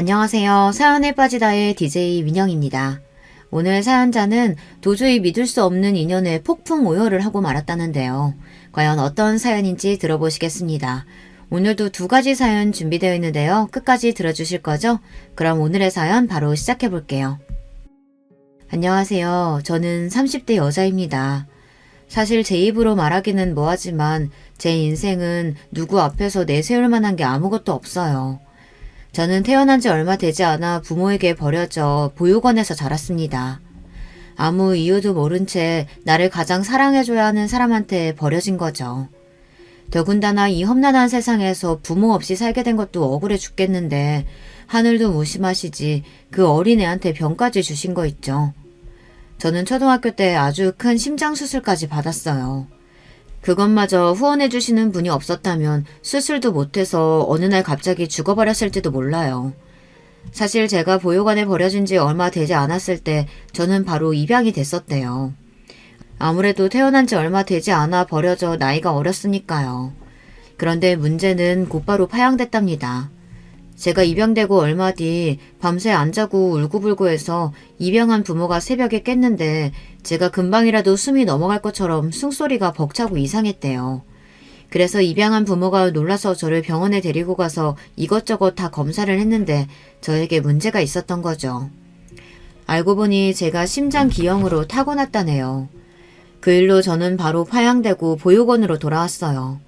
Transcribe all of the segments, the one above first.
안녕하세요. 사연에 빠지다의 DJ 민영입니다. 오늘 사연자는 도저히 믿을 수 없는 인연에 폭풍 오열을 하고 말았다는데요. 과연 어떤 사연인지 들어보시겠습니다. 오늘도 두 가지 사연 준비되어 있는데요. 끝까지 들어주실 거죠? 그럼 오늘의 사연 바로 시작해 볼게요. 안녕하세요. 저는 30대 여자입니다. 사실 제 입으로 말하기는 뭐하지만 제 인생은 누구 앞에서 내세울 만한 게 아무것도 없어요. 저는 태어난 지 얼마 되지 않아 부모에게 버려져 보육원에서 자랐습니다. 아무 이유도 모른 채 나를 가장 사랑해줘야 하는 사람한테 버려진 거죠. 더군다나 이 험난한 세상에서 부모 없이 살게 된 것도 억울해 죽겠는데 하늘도 무심하시지 그 어린애한테 병까지 주신 거 있죠. 저는 초등학교 때 아주 큰 심장 수술까지 받았어요. 그것마저 후원해 주시는 분이 없었다면 수술도 못해서 어느 날 갑자기 죽어버렸을지도 몰라요. 사실 제가 보육원에 버려진 지 얼마 되지 않았을 때 저는 바로 입양이 됐었대요. 아무래도 태어난 지 얼마 되지 않아 버려져 나이가 어렸으니까요. 그런데 문제는 곧바로 파양됐답니다. 제가 입양되고 얼마 뒤 밤새 안 자고 울고불고 해서 입양한 부모가 새벽에 깼는데 제가 금방이라도 숨이 넘어갈 것처럼 숨소리가 벅차고 이상했대요. 그래서 입양한 부모가 놀라서 저를 병원에 데리고 가서 이것저것 다 검사를 했는데 저에게 문제가 있었던 거죠. 알고 보니 제가 심장기형으로 타고났다네요. 그 일로 저는 바로 파양되고 보육원으로 돌아왔어요.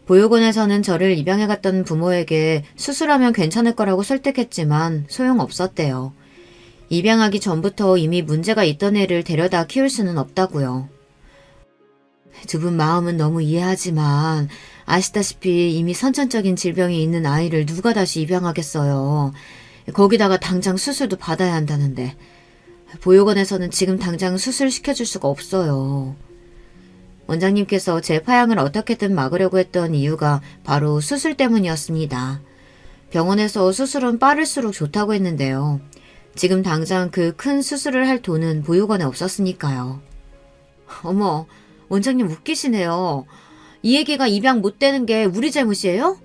보육원에서는 저를 입양해 갔던 부모에게 수술하면 괜찮을 거라고 설득했지만 소용없었대요. 입양하기 전부터 이미 문제가 있던 애를 데려다 키울 수는 없다고요. 두 분 마음은 너무 이해하지만 아시다시피 이미 선천적인 질병이 있는 아이를 누가 다시 입양하겠어요. 거기다가 당장 수술도 받아야 한다는데 보육원에서는 지금 당장 수술 시켜줄 수가 없어요. 원장님께서 제 파양을 어떻게든 막으려고 했던 이유가 바로 수술 때문이었습니다. 병원에서 수술은 빠를수록 좋다고 했는데요. 지금 당장 그 큰 수술을 할 돈은 보육원에 없었으니까요. 어머, 원장님 웃기시네요. 이 애기가 입양 못 되는 게 우리 잘못이에요?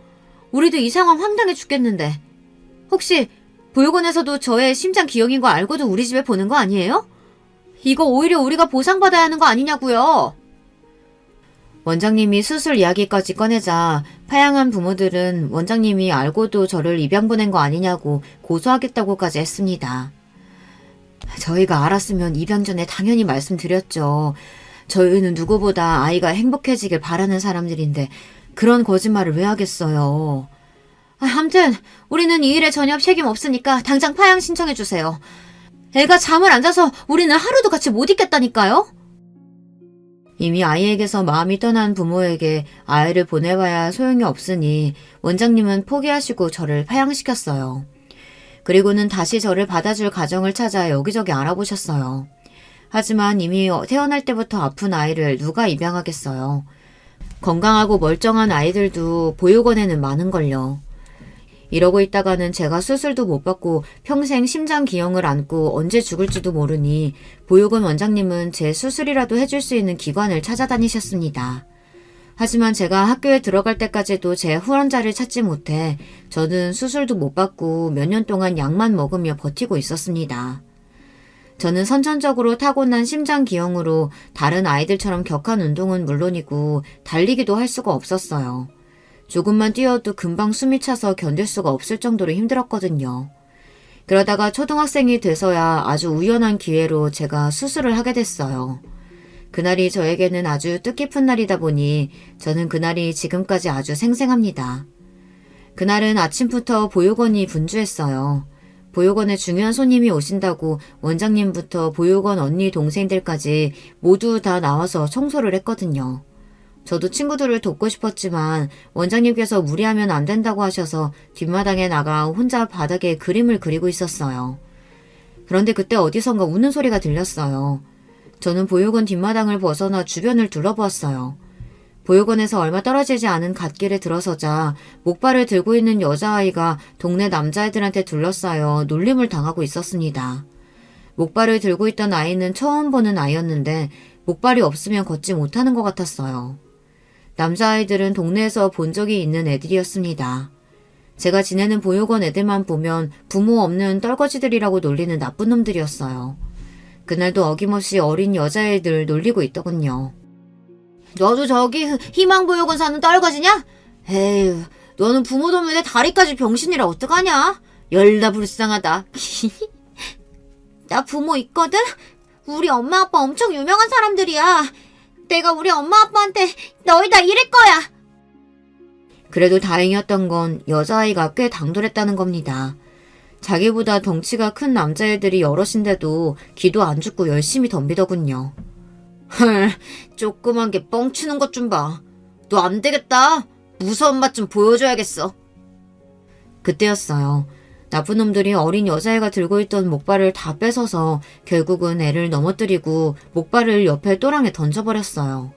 우리도 이 상황 황당해 죽겠는데. 혹시 보육원에서도 저의 심장 기형인 거 알고도 우리 집에 보는 거 아니에요? 이거 오히려 우리가 보상받아야 하는 거 아니냐고요. 원장님이 수술 이야기까지 꺼내자 파양한 부모들은 원장님이 알고도 저를 입양 보낸 거 아니냐고 고소하겠다고까지 했습니다. 저희가 알았으면 입양 전에 당연히 말씀드렸죠. 저희는 누구보다 아이가 행복해지길 바라는 사람들인데 그런 거짓말을 왜 하겠어요. 아무튼 우리는 이 일에 전혀 책임 없으니까 당장 파양 신청해주세요. 애가 잠을 안 자서 우리는 하루도 같이 못 있겠다니까요. 이미 아이에게서 마음이 떠난 부모에게 아이를 보내봐야 소용이 없으니 원장님은 포기하시고 저를 파양시켰어요. 그리고는 다시 저를 받아줄 가정을 찾아 여기저기 알아보셨어요. 하지만 이미 태어날 때부터 아픈 아이를 누가 입양하겠어요. 건강하고 멀쩡한 아이들도 보육원에는 많은걸요. 이러고 있다가는 제가 수술도 못 받고 평생 심장기형을 안고 언제 죽을지도 모르니 보육원 원장님은 제 수술이라도 해줄 수 있는 기관을 찾아다니셨습니다. 하지만 제가 학교에 들어갈 때까지도 제 후원자를 찾지 못해 저는 수술도 못 받고 몇 년 동안 약만 먹으며 버티고 있었습니다. 저는 선천적으로 타고난 심장기형으로 다른 아이들처럼 격한 운동은 물론이고 달리기도 할 수가 없었어요. 조금만 뛰어도 금방 숨이 차서 견딜 수가 없을 정도로 힘들었거든요. 그러다가 초등학생이 돼서야 아주 우연한 기회로 제가 수술을 하게 됐어요. 그날이 저에게는 아주 뜻깊은 날이다 보니 저는 그날이 지금까지 아주 생생합니다. 그날은 아침부터 보육원이 분주했어요. 보육원에 중요한 손님이 오신다고 원장님부터 보육원 언니 동생들까지 모두 다 나와서 청소를 했거든요. 저도 친구들을 돕고 싶었지만 원장님께서 무리하면 안 된다고 하셔서 뒷마당에 나가 혼자 바닥에 그림을 그리고 있었어요. 그런데 그때 어디선가 우는 소리가 들렸어요. 저는 보육원 뒷마당을 벗어나 주변을 둘러보았어요. 보육원에서 얼마 떨어지지 않은 갓길에 들어서자 목발을 들고 있는 여자아이가 동네 남자애들한테 둘러싸여 놀림을 당하고 있었습니다. 목발을 들고 있던 아이는 처음 보는 아이였는데 목발이 없으면 걷지 못하는 것 같았어요. 남자아이들은 동네에서 본 적이 있는 애들이었습니다. 제가 지내는 보육원 애들만 보면 부모 없는 떨거지들이라고 놀리는 나쁜 놈들이었어요. 그날도 어김없이 어린 여자애들 놀리고 있더군요. 너도 저기 희망보육원 사는 떨거지냐? 에휴, 너는 부모 도면에 다리까지 병신이라 어떡하냐? 열나 불쌍하다. 나 부모 있거든? 우리 엄마 아빠 엄청 유명한 사람들이야. 내가 우리 엄마 아빠한테 너희 다 이럴 거야. 그래도 다행이었던 건 여자아이가 꽤 당돌했다는 겁니다. 자기보다 덩치가 큰 남자애들이 여럿인데도 기도 안 죽고 열심히 덤비더군요. 헐, 조그만 게 뻥치는 것 좀 봐. 너 안 되겠다. 무서운 맛 좀 보여줘야겠어. 그때였어요. 나쁜 놈들이 어린 여자애가 들고 있던 목발을 다 뺏어서 결국은 애를 넘어뜨리고 목발을 옆에 또랑에 던져버렸어요.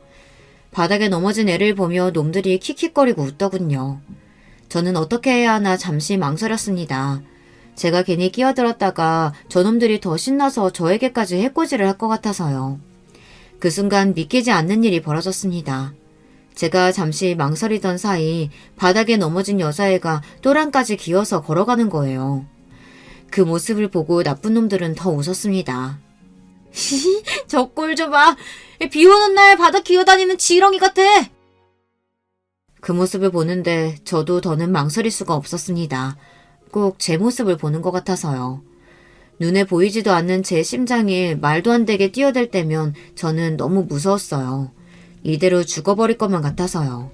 바닥에 넘어진 애를 보며 놈들이 킥킥거리고 웃더군요. 저는 어떻게 해야 하나 잠시 망설였습니다. 제가 괜히 끼어들었다가 저놈들이 더 신나서 저에게까지 해코지를 할 것 같아서요. 그 순간 믿기지 않는 일이 벌어졌습니다. 제가 잠시 망설이던 사이 바닥에 넘어진 여자애가 또랑까지 기어서 걸어가는 거예요. 그 모습을 보고 나쁜 놈들은 더 웃었습니다. 저 꼴 좀 봐. 비 오는 날 바닥 기어다니는 지렁이 같아. 그 모습을 보는데 저도 더는 망설일 수가 없었습니다. 꼭 제 모습을 보는 것 같아서요. 눈에 보이지도 않는 제 심장이 말도 안 되게 뛰어들 때면 저는 너무 무서웠어요. 이대로 죽어버릴 것만 같아서요.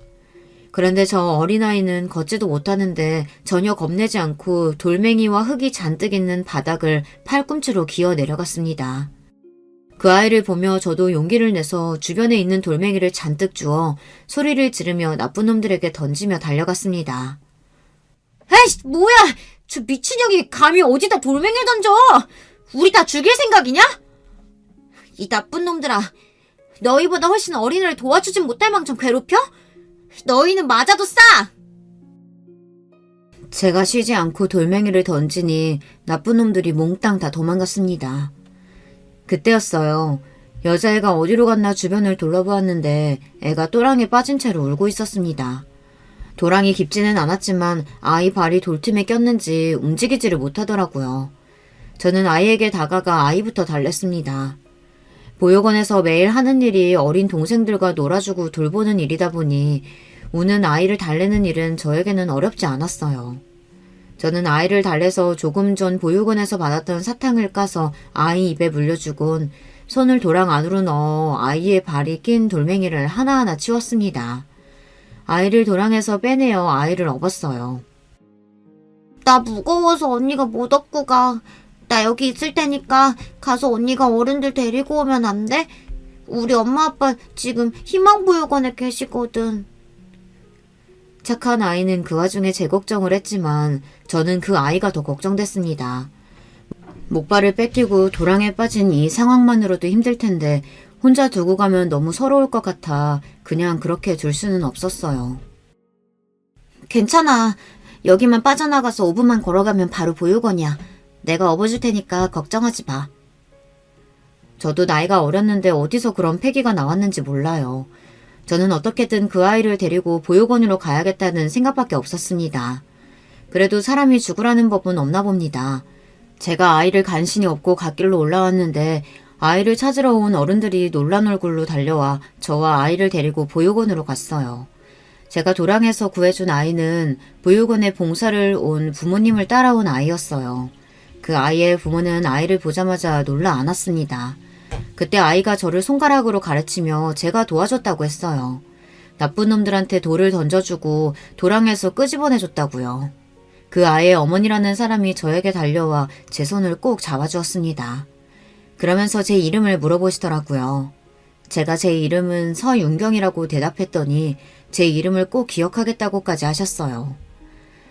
그런데 저 어린아이는 걷지도 못하는데 전혀 겁내지 않고 돌멩이와 흙이 잔뜩 있는 바닥을 팔꿈치로 기어 내려갔습니다. 그 아이를 보며 저도 용기를 내서 주변에 있는 돌멩이를 잔뜩 주워 소리를 지르며 나쁜 놈들에게 던지며 달려갔습니다. 에이씨, 뭐야! 저 미친년이 감히 어디다 돌멩이를 던져! 우리 다 죽일 생각이냐? 이 나쁜 놈들아, 너희보다 훨씬 어린애를 도와주진 못할 망정 괴롭혀? 너희는 맞아도 싸! 제가 쉬지 않고 돌멩이를 던지니 나쁜 놈들이 몽땅 다 도망갔습니다. 그때였어요. 여자애가 어디로 갔나 주변을 둘러보았는데 애가 또랑에 빠진 채로 울고 있었습니다. 도랑이 깊지는 않았지만 아이 발이 돌틈에 꼈는지 움직이지를 못하더라고요. 저는 아이에게 다가가 아이부터 달랬습니다. 보육원에서 매일 하는 일이 어린 동생들과 놀아주고 돌보는 일이다 보니 우는 아이를 달래는 일은 저에게는 어렵지 않았어요. 저는 아이를 달래서 조금 전 보육원에서 받았던 사탕을 까서 아이 입에 물려주곤 손을 도랑 안으로 넣어 아이의 발이 낀 돌멩이를 하나하나 치웠습니다. 아이를 도랑에서 빼내어 아이를 업었어요. 나 무거워서 언니가 못 업고 가. 나 여기 있을 테니까 가서 언니가 어른들 데리고 오면 안 돼? 우리 엄마 아빠 지금 희망보육원에 계시거든. 착한 아이는 그 와중에 제 걱정을 했지만 저는 그 아이가 더 걱정됐습니다. 목발을 뺏기고 도랑에 빠진 이 상황만으로도 힘들 텐데 혼자 두고 가면 너무 서러울 것 같아 그냥 그렇게 둘 수는 없었어요. 괜찮아. 여기만 빠져나가서 5분만 걸어가면 바로 보육원이야. 내가 업어줄 테니까 걱정하지 마. 저도 나이가 어렸는데 어디서 그런 패기가 나왔는지 몰라요. 저는 어떻게든 그 아이를 데리고 보육원으로 가야겠다는 생각밖에 없었습니다. 그래도 사람이 죽으라는 법은 없나 봅니다. 제가 아이를 간신히 업고 갓길로 올라왔는데 아이를 찾으러 온 어른들이 놀란 얼굴로 달려와 저와 아이를 데리고 보육원으로 갔어요. 제가 도랑에서 구해준 아이는 보육원에 봉사를 온 부모님을 따라온 아이였어요. 그 아이의 부모는 아이를 보자마자 놀라 안았습니다. 그때 아이가 저를 손가락으로 가르치며 제가 도와줬다고 했어요. 나쁜 놈들한테 돌을 던져주고 도랑에서 끄집어내줬다고요. 그 아이의 어머니라는 사람이 저에게 달려와 제 손을 꼭 잡아주었습니다. 그러면서 제 이름을 물어보시더라고요. 제가 제 이름은 서윤경이라고 대답했더니 제 이름을 꼭 기억하겠다고까지 하셨어요.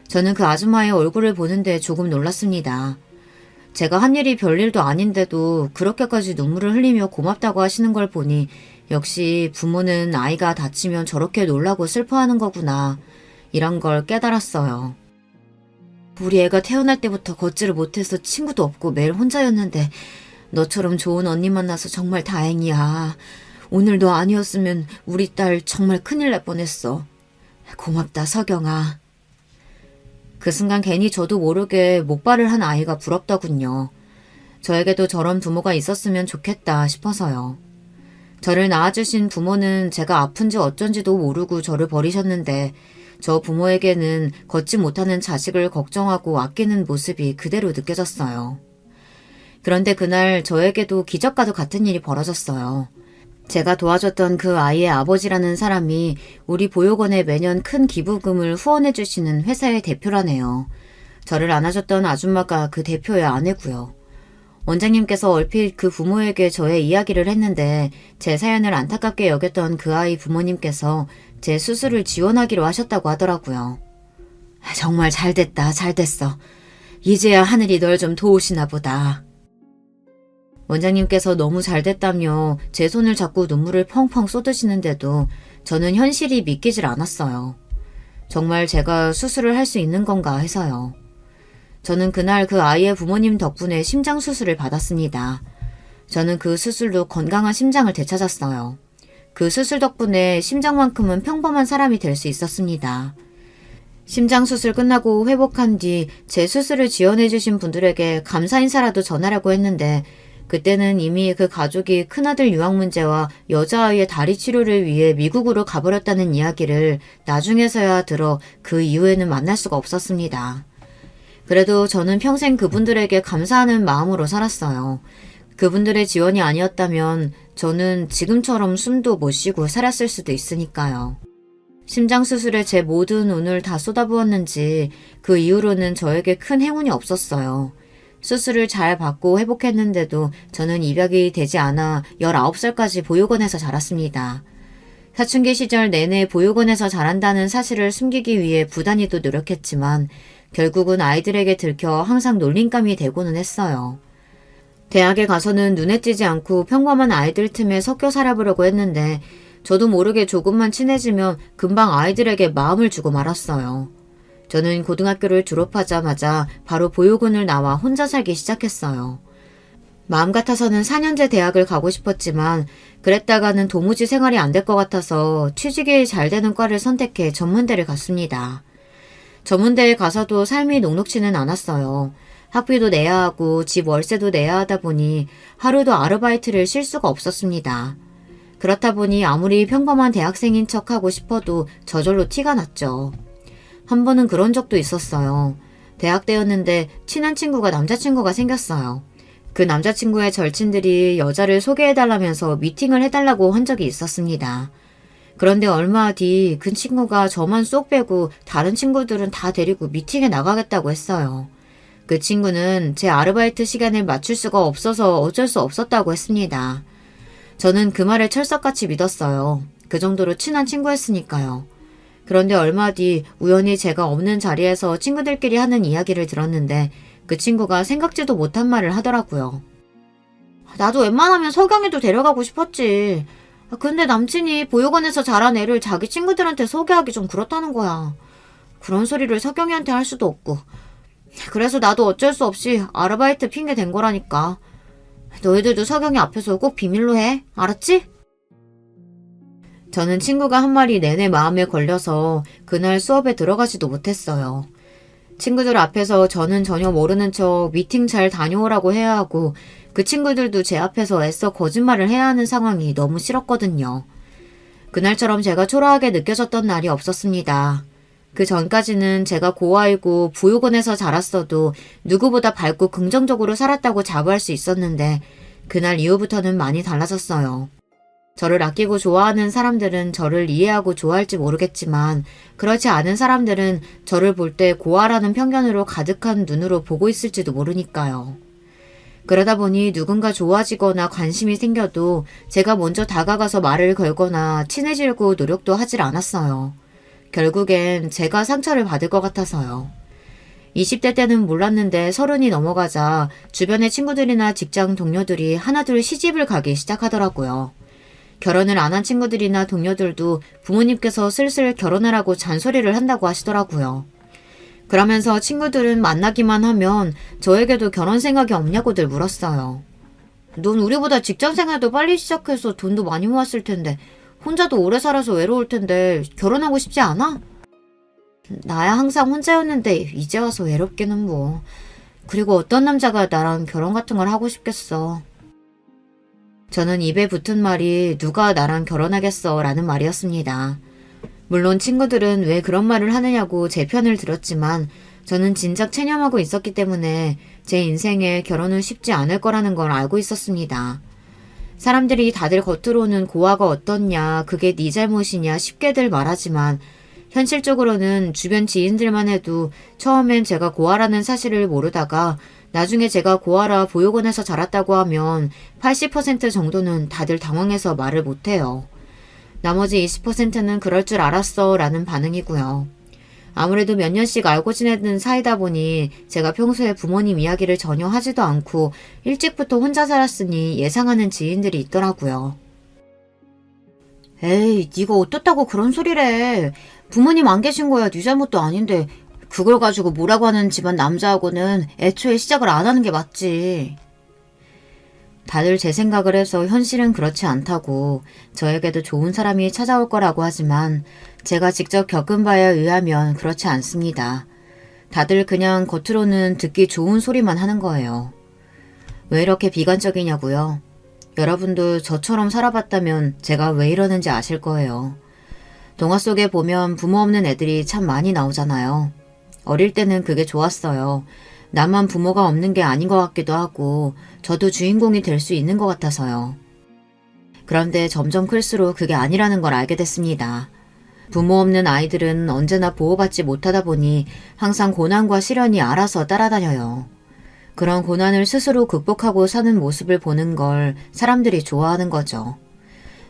저는 그 아줌마의 얼굴을 보는데 조금 놀랐습니다. 제가 한 일이 별일도 아닌데도 그렇게까지 눈물을 흘리며 고맙다고 하시는 걸 보니 역시 부모는 아이가 다치면 저렇게 놀라고 슬퍼하는 거구나 이런 걸 깨달았어요. 우리 애가 태어날 때부터 걷지를 못해서 친구도 없고 매일 혼자였는데 너처럼 좋은 언니 만나서 정말 다행이야. 오늘 너 아니었으면 우리 딸 정말 큰일 날 뻔했어. 고맙다 서경아. 그 순간 괜히 저도 모르게 목발을 한 아이가 부럽더군요. 저에게도 저런 부모가 있었으면 좋겠다 싶어서요. 저를 낳아주신 부모는 제가 아픈지 어쩐지도 모르고 저를 버리셨는데 저 부모에게는 걷지 못하는 자식을 걱정하고 아끼는 모습이 그대로 느껴졌어요. 그런데 그날 저에게도 기적과도 같은 일이 벌어졌어요. 제가 도와줬던 그 아이의 아버지라는 사람이 우리 보육원에 매년 큰 기부금을 후원해 주시는 회사의 대표라네요. 저를 안아줬던 아줌마가 그 대표의 아내고요. 원장님께서 얼핏 그 부모에게 저의 이야기를 했는데 제 사연을 안타깝게 여겼던 그 아이 부모님께서 제 수술을 지원하기로 하셨다고 하더라고요. 정말 잘됐다, 잘됐어. 이제야 하늘이 널 좀 도우시나 보다. 원장님께서 너무 잘됐다며 제 손을 잡고 눈물을 펑펑 쏟으시는데도 저는 현실이 믿기질 않았어요. 정말 제가 수술을 할 수 있는 건가 해서요. 저는 그날 그 아이의 부모님 덕분에 심장 수술을 받았습니다. 저는 그 수술로 건강한 심장을 되찾았어요. 그 수술 덕분에 심장만큼은 평범한 사람이 될 수 있었습니다. 심장 수술 끝나고 회복한 뒤 제 수술을 지원해주신 분들에게 감사 인사라도 전하려고 했는데 그때는 이미 그 가족이 큰아들 유학 문제와 여자아이의 다리 치료를 위해 미국으로 가버렸다는 이야기를 나중에서야 들어 그 이후에는 만날 수가 없었습니다. 그래도 저는 평생 그분들에게 감사하는 마음으로 살았어요. 그분들의 지원이 아니었다면 저는 지금처럼 숨도 못 쉬고 살았을 수도 있으니까요. 심장 수술에 제 모든 운을 다 쏟아부었는지 그 이후로는 저에게 큰 행운이 없었어요. 수술을 잘 받고 회복했는데도 저는 입양이 되지 않아 19살까지 보육원에서 자랐습니다. 사춘기 시절 내내 보육원에서 자란다는 사실을 숨기기 위해 부단히도 노력했지만 결국은 아이들에게 들켜 항상 놀림감이 되고는 했어요. 대학에 가서는 눈에 띄지 않고 평범한 아이들 틈에 섞여 살아보려고 했는데 저도 모르게 조금만 친해지면 금방 아이들에게 마음을 주고 말았어요. 저는 고등학교를 졸업하자마자 바로 보육원을 나와 혼자 살기 시작했어요. 마음 같아서는 4년제 대학을 가고 싶었지만 그랬다가는 도무지 생활이 안 될 것 같아서 취직이 잘 되는 과를 선택해 전문대를 갔습니다. 전문대에 가서도 삶이 녹록지는 않았어요. 학비도 내야 하고 집 월세도 내야 하다 보니 하루도 아르바이트를 쉴 수가 없었습니다. 그렇다 보니 아무리 평범한 대학생인 척하고 싶어도 저절로 티가 났죠. 한 번은 그런 적도 있었어요. 대학 때였는데 친한 친구가 남자친구가 생겼어요. 그 남자친구의 절친들이 여자를 소개해달라면서 미팅을 해달라고 한 적이 있었습니다. 그런데 얼마 뒤 그 친구가 저만 쏙 빼고 다른 친구들은 다 데리고 미팅에 나가겠다고 했어요. 그 친구는 제 아르바이트 시간을 맞출 수가 없어서 어쩔 수 없었다고 했습니다. 저는 그 말을 철석같이 믿었어요. 그 정도로 친한 친구였으니까요. 그런데 얼마 뒤 우연히 제가 없는 자리에서 친구들끼리 하는 이야기를 들었는데 그 친구가 생각지도 못한 말을 하더라고요. 나도 웬만하면 석영이도 데려가고 싶었지. 근데 남친이 보육원에서 자란 애를 자기 친구들한테 소개하기 좀 그렇다는 거야. 그런 소리를 석영이한테 할 수도 없고. 그래서 나도 어쩔 수 없이 아르바이트 핑계 댄 거라니까. 너희들도 석영이 앞에서 꼭 비밀로 해. 알았지? 저는 친구가 한 말이 내내 마음에 걸려서 그날 수업에 들어가지도 못했어요. 친구들 앞에서 저는 전혀 모르는 척 미팅 잘 다녀오라고 해야 하고 그 친구들도 제 앞에서 애써 거짓말을 해야 하는 상황이 너무 싫었거든요. 그날처럼 제가 초라하게 느껴졌던 날이 없었습니다. 그 전까지는 제가 고아이고 보육원에서 자랐어도 누구보다 밝고 긍정적으로 살았다고 자부할 수 있었는데 그날 이후부터는 많이 달라졌어요. 저를 아끼고 좋아하는 사람들은 저를 이해하고 좋아할지 모르겠지만 그렇지 않은 사람들은 저를 볼 때 고아라는 편견으로 가득한 눈으로 보고 있을지도 모르니까요. 그러다 보니 누군가 좋아지거나 관심이 생겨도 제가 먼저 다가가서 말을 걸거나 친해지려고 노력도 하질 않았어요. 결국엔 제가 상처를 받을 것 같아서요. 20대 때는 몰랐는데 30이 넘어가자 주변의 친구들이나 직장 동료들이 하나둘 시집을 가기 시작하더라고요. 결혼을 안 한 친구들이나 동료들도 부모님께서 슬슬 결혼하라고 잔소리를 한다고 하시더라고요. 그러면서 친구들은 만나기만 하면 저에게도 결혼 생각이 없냐고들 물었어요. 넌 우리보다 직장 생활도 빨리 시작해서 돈도 많이 모았을 텐데 혼자도 오래 살아서 외로울 텐데 결혼하고 싶지 않아? 나야 항상 혼자였는데 이제 와서 외롭기는 뭐. 그리고 어떤 남자가 나랑 결혼 같은 걸 하고 싶겠어. 저는 입에 붙은 말이 누가 나랑 결혼하겠어 라는 말이었습니다. 물론 친구들은 왜 그런 말을 하느냐고 제 편을 들었지만 저는 진작 체념하고 있었기 때문에 제 인생에 결혼은 쉽지 않을 거라는 걸 알고 있었습니다. 사람들이 다들 겉으로는 고아가 어떻냐, 그게 네 잘못이냐 쉽게들 말하지만 현실적으로는 주변 지인들만 해도 처음엔 제가 고아라는 사실을 모르다가 나중에 제가 고아라 보육원에서 자랐다고 하면 80% 정도는 다들 당황해서 말을 못해요. 나머지 20%는 그럴 줄 알았어 라는 반응이고요. 아무래도 몇 년씩 알고 지내는 사이다 보니 제가 평소에 부모님 이야기를 전혀 하지도 않고 일찍부터 혼자 살았으니 예상하는 지인들이 있더라고요. 에이, 네가 어떻다고 그런 소리래. 부모님 안 계신 거야 네 잘못도 아닌데 그걸 가지고 뭐라고 하는 집안 남자하고는 애초에 시작을 안 하는 게 맞지. 다들 제 생각을 해서 현실은 그렇지 않다고 저에게도 좋은 사람이 찾아올 거라고 하지만 제가 직접 겪은 바에 의하면 그렇지 않습니다. 다들 그냥 겉으로는 듣기 좋은 소리만 하는 거예요. 왜 이렇게 비관적이냐고요? 여러분도 저처럼 살아봤다면 제가 왜 이러는지 아실 거예요. 동화 속에 보면 부모 없는 애들이 참 많이 나오잖아요. 어릴 때는 그게 좋았어요. 나만 부모가 없는 게 아닌 것 같기도 하고 저도 주인공이 될 수 있는 것 같아서요. 그런데 점점 클수록 그게 아니라는 걸 알게 됐습니다. 부모 없는 아이들은 언제나 보호받지 못하다 보니 항상 고난과 시련이 알아서 따라다녀요. 그런 고난을 스스로 극복하고 사는 모습을 보는 걸 사람들이 좋아하는 거죠.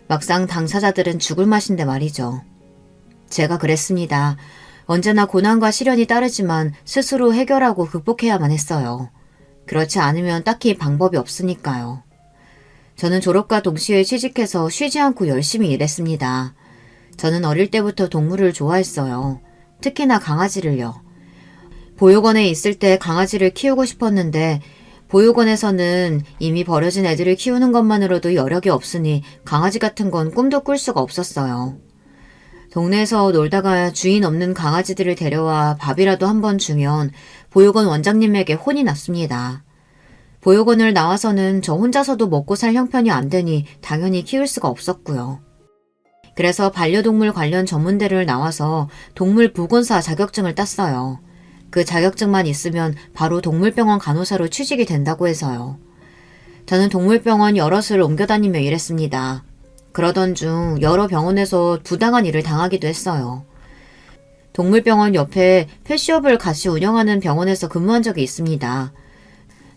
막상 당사자들은 죽을 맛인데 말이죠. 제가 그랬습니다. 언제나 고난과 시련이 따르지만 스스로 해결하고 극복해야만 했어요. 그렇지 않으면 딱히 방법이 없으니까요. 저는 졸업과 동시에 취직해서 쉬지 않고 열심히 일했습니다. 저는 어릴 때부터 동물을 좋아했어요. 특히나 강아지를요. 보육원에 있을 때 강아지를 키우고 싶었는데 보육원에서는 이미 버려진 애들을 키우는 것만으로도 여력이 없으니 강아지 같은 건 꿈도 꿀 수가 없었어요. 동네에서 놀다가 주인 없는 강아지들을 데려와 밥이라도 한번 주면 보육원 원장님에게 혼이 났습니다. 보육원을 나와서는 저 혼자서도 먹고 살 형편이 안 되니 당연히 키울 수가 없었고요. 그래서 반려동물 관련 전문대를 나와서 동물보건사 자격증을 땄어요. 그 자격증만 있으면 바로 동물병원 간호사로 취직이 된다고 해서요. 저는 동물병원 여럿을 옮겨다니며 일했습니다. 그러던 중 여러 병원에서 부당한 일을 당하기도 했어요. 동물병원 옆에 펫숍을 같이 운영하는 병원에서 근무한 적이 있습니다.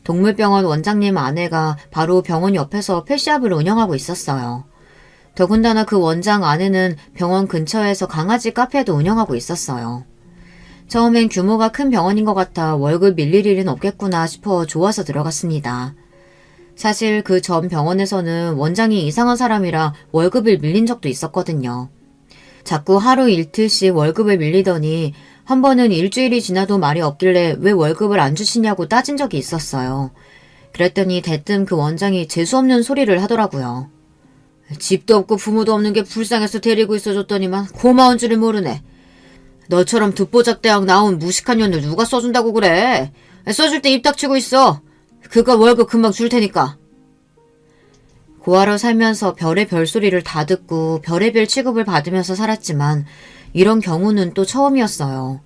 동물병원 원장님 아내가 바로 병원 옆에서 펫숍을 운영하고 있었어요. 더군다나 그 원장 아내는 병원 근처에서 강아지 카페도 운영하고 있었어요. 처음엔 규모가 큰 병원인 것 같아 월급 밀릴 일은 없겠구나 싶어 좋아서 들어갔습니다. 사실 그 전 병원에서는 원장이 이상한 사람이라 월급을 밀린 적도 있었거든요. 자꾸 하루 일틀씩 월급을 밀리더니 한 번은 일주일이 지나도 말이 없길래 왜 월급을 안 주시냐고 따진 적이 있었어요. 그랬더니 대뜸 그 원장이 재수없는 소리를 하더라고요. 집도 없고 부모도 없는 게 불쌍해서 데리고 있어줬더니만 고마운 줄을 모르네. 너처럼 듣보잡대학 나온 무식한 년을 누가 써준다고 그래. 써줄 때 입 닥치고 있어. 그거 월급 금방 줄 테니까. 고아로 살면서 별의별 소리를 다 듣고 별의별 취급을 받으면서 살았지만 이런 경우는 또 처음이었어요.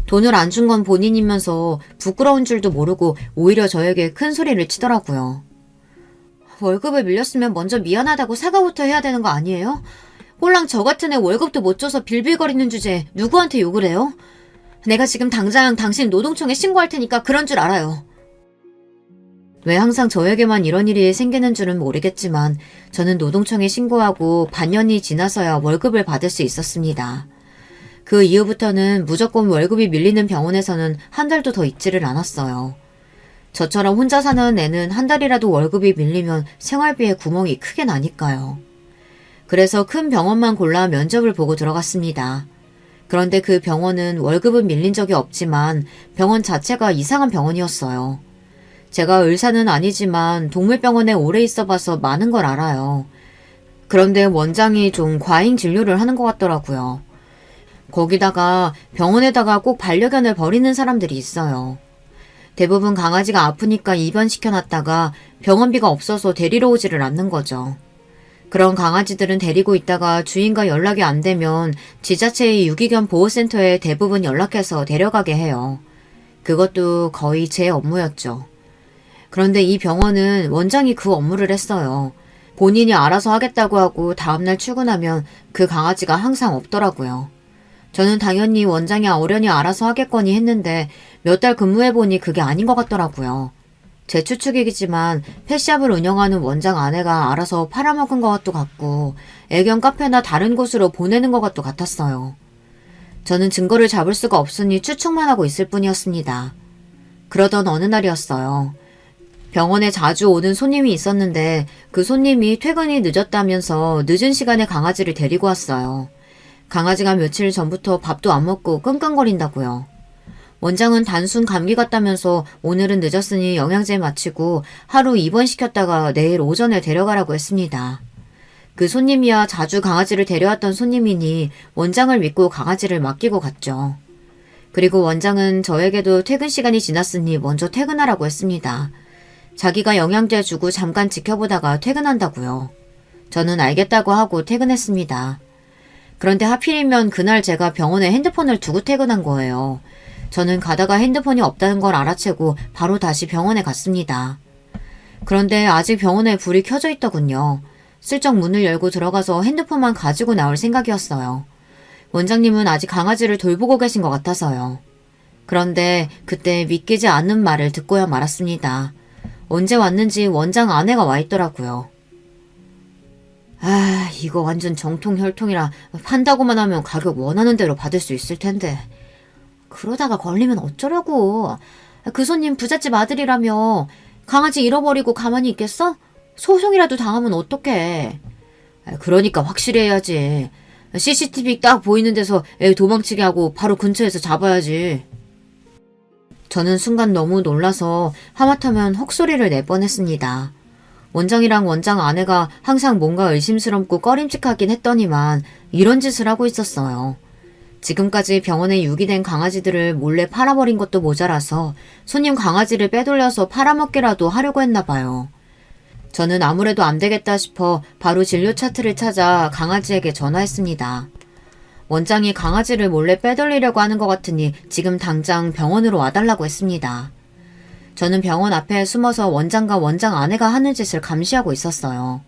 돈을 안 준 건 본인이면서 부끄러운 줄도 모르고 오히려 저에게 큰 소리를 치더라고요. 월급을 밀렸으면 먼저 미안하다고 사과부터 해야 되는 거 아니에요? 홀랑 저 같은 애 월급도 못 줘서 빌빌거리는 주제에 누구한테 욕을 해요? 내가 지금 당장 당신 노동청에 신고할 테니까 그런 줄 알아요. 왜 항상 저에게만 이런 일이 생기는 줄은 모르겠지만 저는 노동청에 신고하고 반년이 지나서야 월급을 받을 수 있었습니다. 그 이후부터는 무조건 월급이 밀리는 병원에서는 한 달도 더 있지를 않았어요. 저처럼 혼자 사는 애는 한 달이라도 월급이 밀리면 생활비에 구멍이 크게 나니까요. 그래서 큰 병원만 골라 면접을 보고 들어갔습니다. 그런데 그 병원은 월급은 밀린 적이 없지만 병원 자체가 이상한 병원이었어요. 제가 의사는 아니지만 동물병원에 오래 있어봐서 많은 걸 알아요. 그런데 원장이 좀 과잉 진료를 하는 것 같더라고요. 거기다가 병원에다가 꼭 반려견을 버리는 사람들이 있어요. 대부분 강아지가 아프니까 입원시켜놨다가 병원비가 없어서 데리러 오지를 않는 거죠. 그런 강아지들은 데리고 있다가 주인과 연락이 안 되면 지자체의 유기견 보호센터에 대부분 연락해서 데려가게 해요. 그것도 거의 제 업무였죠. 그런데 이 병원은 원장이 그 업무를 했어요. 본인이 알아서 하겠다고 하고 다음날 출근하면 그 강아지가 항상 없더라고요. 저는 당연히 원장이 어련히 알아서 하겠거니 했는데 몇 달 근무해보니 그게 아닌 것 같더라고요. 제 추측이겠지만 펫샵을 운영하는 원장 아내가 알아서 팔아먹은 것도 같고 애견 카페나 다른 곳으로 보내는 것도 같았어요. 저는 증거를 잡을 수가 없으니 추측만 하고 있을 뿐이었습니다. 그러던 어느 날이었어요. 병원에 자주 오는 손님이 있었는데 그 손님이 퇴근이 늦었다면서 늦은 시간에 강아지를 데리고 왔어요. 강아지가 며칠 전부터 밥도 안 먹고 끙끙거린다고요. 원장은 단순 감기 같다면서 오늘은 늦었으니 영양제 마치고 하루 입원시켰다가 내일 오전에 데려가라고 했습니다. 그 손님이야 자주 강아지를 데려왔던 손님이니 원장을 믿고 강아지를 맡기고 갔죠. 그리고 원장은 저에게도 퇴근 시간이 지났으니 먼저 퇴근하라고 했습니다. 자기가 영양제 주고 잠깐 지켜보다가 퇴근한다고요. 저는 알겠다고 하고 퇴근했습니다. 그런데 하필이면 그날 제가 병원에 핸드폰을 두고 퇴근한 거예요. 저는 가다가 핸드폰이 없다는 걸 알아채고 바로 다시 병원에 갔습니다. 그런데 아직 병원에 불이 켜져 있더군요. 슬쩍 문을 열고 들어가서 핸드폰만 가지고 나올 생각이었어요. 원장님은 아직 강아지를 돌보고 계신 것 같아서요. 그런데 그때 믿기지 않는 말을 듣고야 말았습니다. 언제 왔는지 원장 아내가 와 있더라고요. 아, 이거 완전 정통 혈통이라 판다고만 하면 가격 원하는 대로 받을 수 있을 텐데. 그러다가 걸리면 어쩌려고. 그 손님 부잣집 아들이라며 강아지 잃어버리고 가만히 있겠어? 소송이라도 당하면 어떡해. 그러니까 확실히 해야지. CCTV 딱 보이는 데서 애 도망치게 하고 바로 근처에서 잡아야지. 저는 순간 너무 놀라서 하마터면 헉소리를 낼 뻔했습니다. 원장이랑 원장 아내가 항상 뭔가 의심스럽고 꺼림칙하긴 했더니만 이런 짓을 하고 있었어요. 지금까지 병원에 유기된 강아지들을 몰래 팔아버린 것도 모자라서 손님 강아지를 빼돌려서 팔아먹기라도 하려고 했나 봐요. 저는 아무래도 안 되겠다 싶어 바로 진료 차트를 찾아 강아지에게 전화했습니다. 원장이 강아지를 몰래 빼돌리려고 하는 것 같으니 지금 당장 병원으로 와달라고 했습니다. 저는 병원 앞에 숨어서 원장과 원장 아내가 하는 짓을 감시하고 있었어요.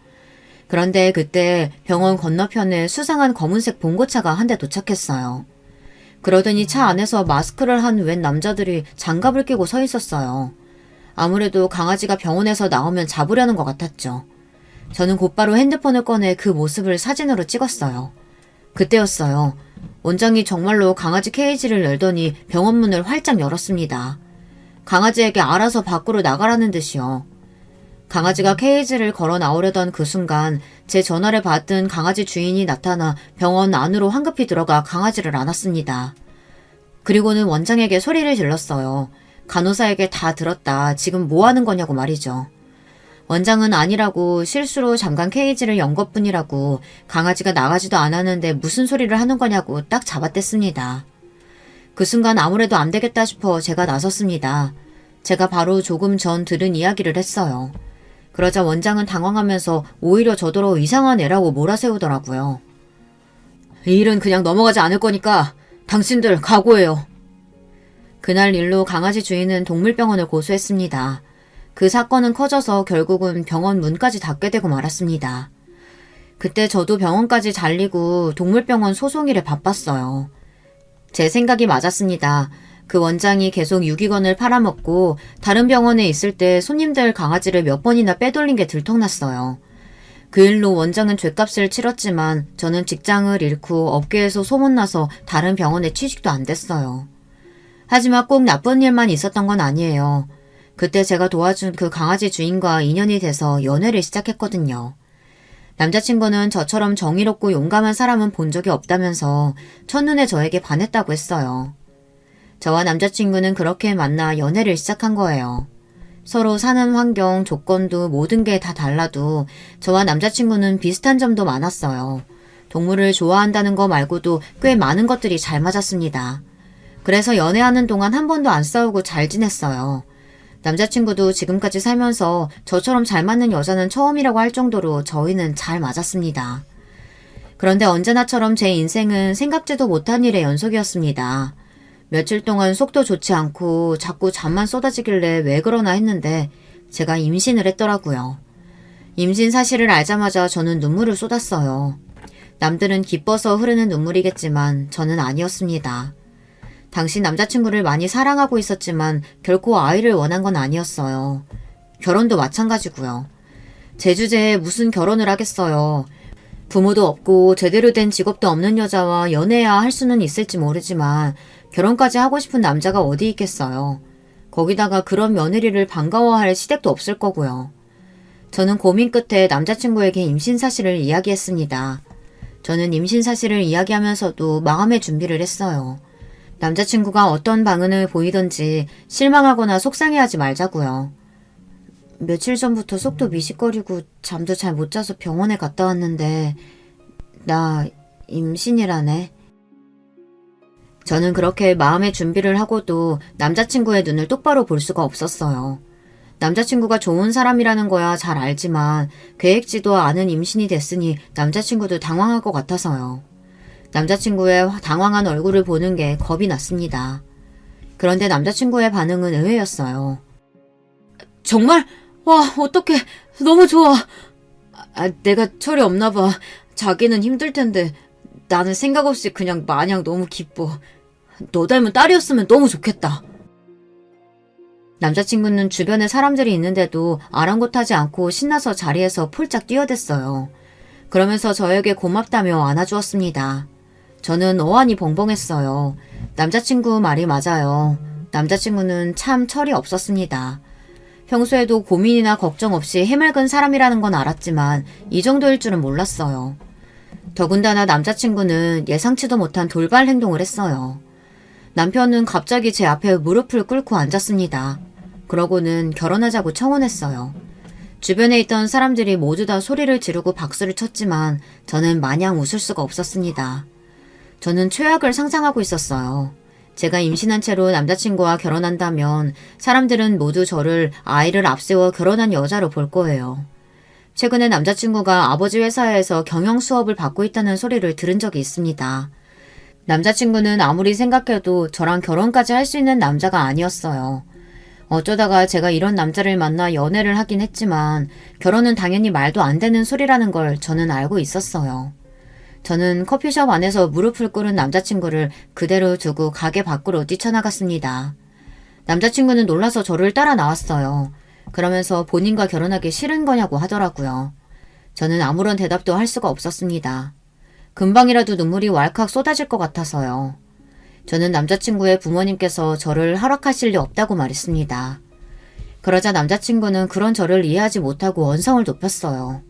그런데 그때 병원 건너편에 수상한 검은색 봉고차가 한 대 도착했어요. 그러더니 차 안에서 마스크를 한 웬 남자들이 장갑을 끼고 서 있었어요. 아무래도 강아지가 병원에서 나오면 잡으려는 것 같았죠. 저는 곧바로 핸드폰을 꺼내 그 모습을 사진으로 찍었어요. 그때였어요. 원장이 정말로 강아지 케이지를 열더니 병원 문을 활짝 열었습니다. 강아지에게 알아서 밖으로 나가라는 듯이요. 강아지가 케이지를 걸어 나오려던 그 순간 제 전화를 받은 강아지 주인이 나타나 병원 안으로 황급히 들어가 강아지를 안았습니다. 그리고는 원장에게 소리를 질렀어요. 간호사에게 다 들었다. 지금 뭐 하는 거냐고 말이죠. 원장은 아니라고 실수로 잠깐 케이지를 연 것뿐이라고 강아지가 나가지도 않았는데 무슨 소리를 하는 거냐고 딱 잡아댔습니다. 그 순간 아무래도 안 되겠다 싶어 제가 나섰습니다. 제가 바로 조금 전 들은 이야기를 했어요. 그러자 원장은 당황하면서 오히려 저더러 이상한 애라고 몰아세우더라고요. 이 일은 그냥 넘어가지 않을 거니까 당신들 각오해요. 그날 일로 강아지 주인은 동물병원을 고소했습니다. 그 사건은 커져서 결국은 병원 문까지 닫게 되고 말았습니다. 그때 저도 병원까지 잘리고 동물병원 소송일에 바빴어요. 제 생각이 맞았습니다. 그 원장이 계속 유기견을 팔아먹고 다른 병원에 있을 때 손님들 강아지를 몇 번이나 빼돌린 게 들통났어요. 그 일로 원장은 죗값을 치렀지만 저는 직장을 잃고 업계에서 소문나서 다른 병원에 취직도 안 됐어요. 하지만 꼭 나쁜 일만 있었던 건 아니에요. 그때 제가 도와준 그 강아지 주인과 인연이 돼서 연애를 시작했거든요. 남자친구는 저처럼 정의롭고 용감한 사람은 본 적이 없다면서 첫눈에 저에게 반했다고 했어요. 저와 남자친구는 그렇게 만나 연애를 시작한 거예요. 서로 사는 환경, 조건도 모든 게 다 달라도 저와 남자친구는 비슷한 점도 많았어요. 동물을 좋아한다는 거 말고도 꽤 많은 것들이 잘 맞았습니다. 그래서 연애하는 동안 한 번도 안 싸우고 잘 지냈어요. 남자친구도 지금까지 살면서 저처럼 잘 맞는 여자는 처음이라고 할 정도로 저희는 잘 맞았습니다. 그런데 언제나처럼 제 인생은 생각지도 못한 일의 연속이었습니다. 며칠 동안 속도 좋지 않고 자꾸 잠만 쏟아지길래 왜 그러나 했는데 제가 임신을 했더라고요. 임신 사실을 알자마자 저는 눈물을 쏟았어요. 남들은 기뻐서 흐르는 눈물이겠지만 저는 아니었습니다. 당시 남자친구를 많이 사랑하고 있었지만 결코 아이를 원한 건 아니었어요. 결혼도 마찬가지고요. 제 주제에 무슨 결혼을 하겠어요. 부모도 없고 제대로 된 직업도 없는 여자와 연애해야 할 수는 있을지 모르지만 결혼까지 하고 싶은 남자가 어디 있겠어요. 거기다가 그런 며느리를 반가워할 시댁도 없을 거고요. 저는 고민 끝에 남자친구에게 임신 사실을 이야기했습니다. 저는 임신 사실을 이야기하면서도 마음의 준비를 했어요. 남자친구가 어떤 반응을 보이던지 실망하거나 속상해하지 말자고요. 며칠 전부터 속도 미식거리고 잠도 잘 못 자서 병원에 갔다 왔는데 나 임신이라네. 저는 그렇게 마음의 준비를 하고도 남자친구의 눈을 똑바로 볼 수가 없었어요. 남자친구가 좋은 사람이라는 거야 잘 알지만 계획지도 않은 임신이 됐으니 남자친구도 당황할 것 같아서요. 남자친구의 당황한 얼굴을 보는 게 겁이 났습니다. 그런데 남자친구의 반응은 의외였어요. 정말? 와, 어떡해. 너무 좋아. 내가 철이 없나 봐. 자기는 힘들 텐데 나는 생각 없이 그냥 마냥 너무 기뻐. 너 닮은 딸이었으면 너무 좋겠다. 남자친구는 주변에 사람들이 있는데도 아랑곳하지 않고 신나서 자리에서 폴짝 뛰어댔어요. 그러면서 저에게 고맙다며 안아주었습니다. 저는 어안이 벙벙했어요. 남자친구 말이 맞아요. 남자친구는 참 철이 없었습니다. 평소에도 고민이나 걱정 없이 해맑은 사람이라는 건 알았지만 이 정도일 줄은 몰랐어요. 더군다나 남자친구는 예상치도 못한 돌발 행동을 했어요. 남편은 갑자기 제 앞에 무릎을 꿇고 앉았습니다. 그러고는 결혼하자고 청혼했어요. 주변에 있던 사람들이 모두 다 소리를 지르고 박수를 쳤지만 저는 마냥 웃을 수가 없었습니다. 저는 최악을 상상하고 있었어요. 제가 임신한 채로 남자친구와 결혼한다면 사람들은 모두 저를 아이를 앞세워 결혼한 여자로 볼 거예요. 최근에 남자친구가 아버지 회사에서 경영 수업을 받고 있다는 소리를 들은 적이 있습니다. 남자친구는 아무리 생각해도 저랑 결혼까지 할 수 있는 남자가 아니었어요. 어쩌다가 제가 이런 남자를 만나 연애를 하긴 했지만 결혼은 당연히 말도 안 되는 소리라는 걸 저는 알고 있었어요. 저는 커피숍 안에서 무릎을 꿇은 남자친구를 그대로 두고 가게 밖으로 뛰쳐나갔습니다. 남자친구는 놀라서 저를 따라 나왔어요. 그러면서 본인과 결혼하기 싫은 거냐고 하더라고요. 저는 아무런 대답도 할 수가 없었습니다. 금방이라도 눈물이 왈칵 쏟아질 것 같아서요. 저는 남자친구의 부모님께서 저를 허락하실 리 없다고 말했습니다. 그러자 남자친구는 그런 저를 이해하지 못하고 언성을 높였어요.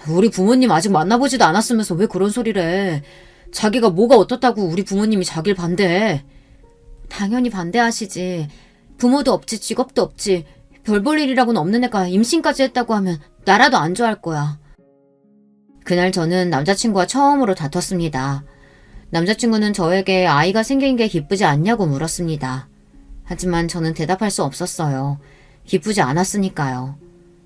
우리 부모님 아직 만나보지도 않았으면서 왜 그런 소리를 해. 자기가 뭐가 어떻다고 우리 부모님이 자길 반대해. 당연히 반대하시지. 부모도 없지 직업도 없지. 별 볼 일이라고는 없는 애가 임신까지 했다고 하면 나라도 안 좋아할 거야. 그날 저는 남자친구와 처음으로 다퉜습니다. 남자친구는 저에게 아이가 생긴 게 기쁘지 않냐고 물었습니다. 하지만 저는 대답할 수 없었어요. 기쁘지 않았으니까요.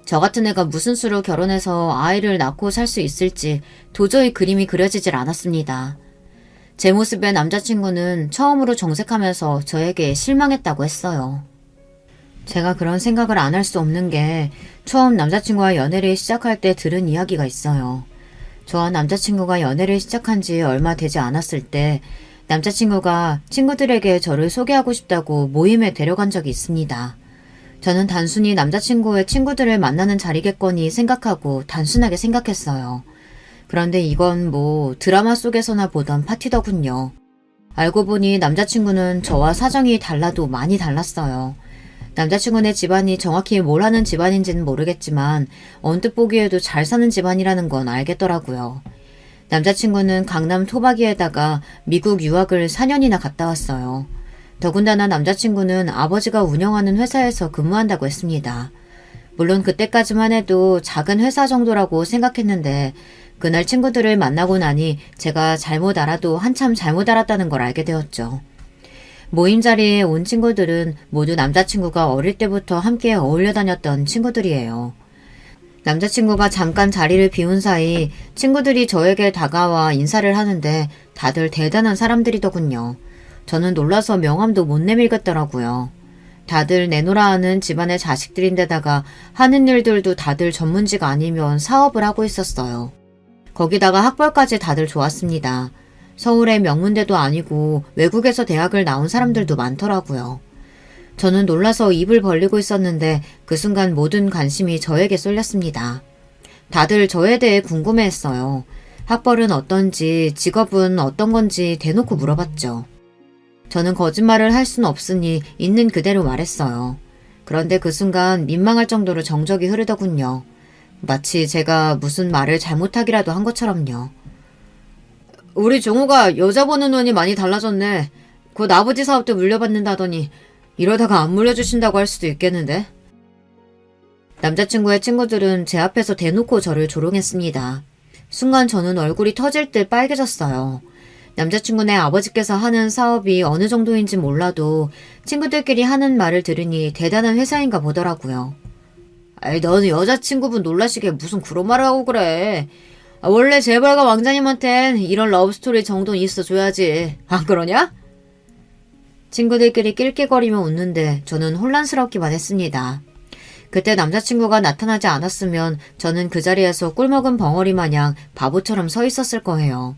저 같은 애가 무슨 수로 결혼해서 아이를 낳고 살 수 있을지 도저히 그림이 그려지질 않았습니다. 제 모습에 남자친구는 처음으로 정색하면서 저에게 실망했다고 했어요. 제가 그런 생각을 안 할 수 없는 게 처음 남자친구와 연애를 시작할 때 들은 이야기가 있어요. 저와 남자친구가 연애를 시작한 지 얼마 되지 않았을 때 남자친구가 친구들에게 저를 소개하고 싶다고 모임에 데려간 적이 있습니다. 저는 단순히 남자친구의 친구들을 만나는 자리겠거니 생각하고 단순하게 생각했어요. 그런데 이건 뭐 드라마 속에서나 보던 파티더군요. 알고 보니 남자친구는 저와 사정이 달라도 많이 달랐어요. 남자친구네 집안이 정확히 뭘 하는 집안인지는 모르겠지만 언뜻 보기에도 잘 사는 집안이라는 건 알겠더라고요. 남자친구는 강남 토박이에다가 미국 유학을 4년이나 갔다 왔어요. 더군다나 남자친구는 아버지가 운영하는 회사에서 근무한다고 했습니다. 물론 그때까지만 해도 작은 회사 정도라고 생각했는데 그날 친구들을 만나고 나니 제가 잘못 알아도 한참 잘못 알았다는 걸 알게 되었죠. 모임 자리에 온 친구들은 모두 남자친구가 어릴 때부터 함께 어울려 다녔던 친구들이에요. 남자친구가 잠깐 자리를 비운 사이 친구들이 저에게 다가와 인사를 하는데 다들 대단한 사람들이더군요. 저는 놀라서 명함도 못 내밀겠더라고요. 다들 내노라 하는 집안의 자식들인데다가 하는 일들도 다들 전문직 아니면 사업을 하고 있었어요. 거기다가 학벌까지 다들 좋았습니다. 서울의 명문대도 아니고 외국에서 대학을 나온 사람들도 많더라고요. 저는 놀라서 입을 벌리고 있었는데 그 순간 모든 관심이 저에게 쏠렸습니다. 다들 저에 대해 궁금해했어요. 학벌은 어떤지, 직업은 어떤 건지 대놓고 물어봤죠. 저는 거짓말을 할 수는 없으니 있는 그대로 말했어요. 그런데 그 순간 민망할 정도로 정적이 흐르더군요. 마치 제가 무슨 말을 잘못하기라도 한 것처럼요. 우리 종호가 여자 보는 눈이 많이 달라졌네. 곧 아버지 사업도 물려받는다더니 이러다가 안 물려주신다고 할 수도 있겠는데? 남자친구의 친구들은 제 앞에서 대놓고 저를 조롱했습니다. 순간 저는 얼굴이 터질 듯 빨개졌어요. 남자친구네 아버지께서 하는 사업이 어느 정도인지 몰라도 친구들끼리 하는 말을 들으니 대단한 회사인가 보더라고요. 아이, 너는 여자친구분 놀라시게 무슨 그런 말을 하고 그래. 원래 재벌가 왕자님한텐 이런 러브스토리 정도는 있어줘야지. 안 그러냐? 친구들끼리 낄낄거리며 웃는데 저는 혼란스럽기만 했습니다. 그때 남자친구가 나타나지 않았으면 저는 그 자리에서 꿀먹은 벙어리 마냥 바보처럼 서 있었을 거예요.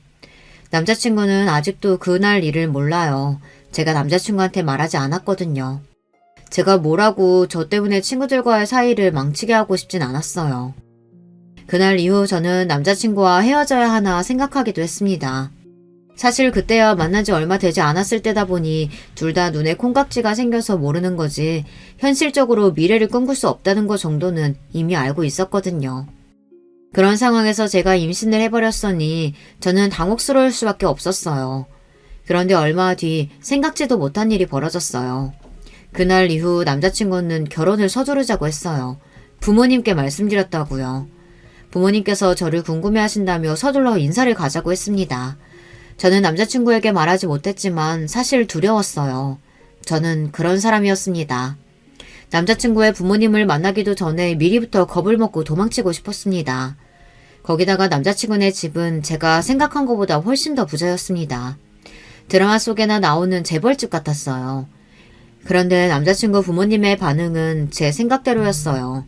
남자친구는 아직도 그날 일을 몰라요. 제가 남자친구한테 말하지 않았거든요. 제가 뭐라고 저 때문에 친구들과의 사이를 망치게 하고 싶진 않았어요. 그날 이후 저는 남자친구와 헤어져야 하나 생각하기도 했습니다. 사실 그때야 만난 지 얼마 되지 않았을 때다 보니 둘 다 눈에 콩깍지가 생겨서 모르는 거지 현실적으로 미래를 꿈꿀 수 없다는 것 정도는 이미 알고 있었거든요. 그런 상황에서 제가 임신을 해버렸으니 저는 당혹스러울 수밖에 없었어요. 그런데 얼마 뒤 생각지도 못한 일이 벌어졌어요. 그날 이후 남자친구는 결혼을 서두르자고 했어요. 부모님께 말씀드렸다고요. 부모님께서 저를 궁금해하신다며 서둘러 인사를 가자고 했습니다. 저는 남자친구에게 말하지 못했지만 사실 두려웠어요. 저는 그런 사람이었습니다. 남자친구의 부모님을 만나기도 전에 미리부터 겁을 먹고 도망치고 싶었습니다. 거기다가 남자친구네 집은 제가 생각한 것보다 훨씬 더 부자였습니다. 드라마 속에나 나오는 재벌집 같았어요. 그런데 남자친구 부모님의 반응은 제 생각대로였어요.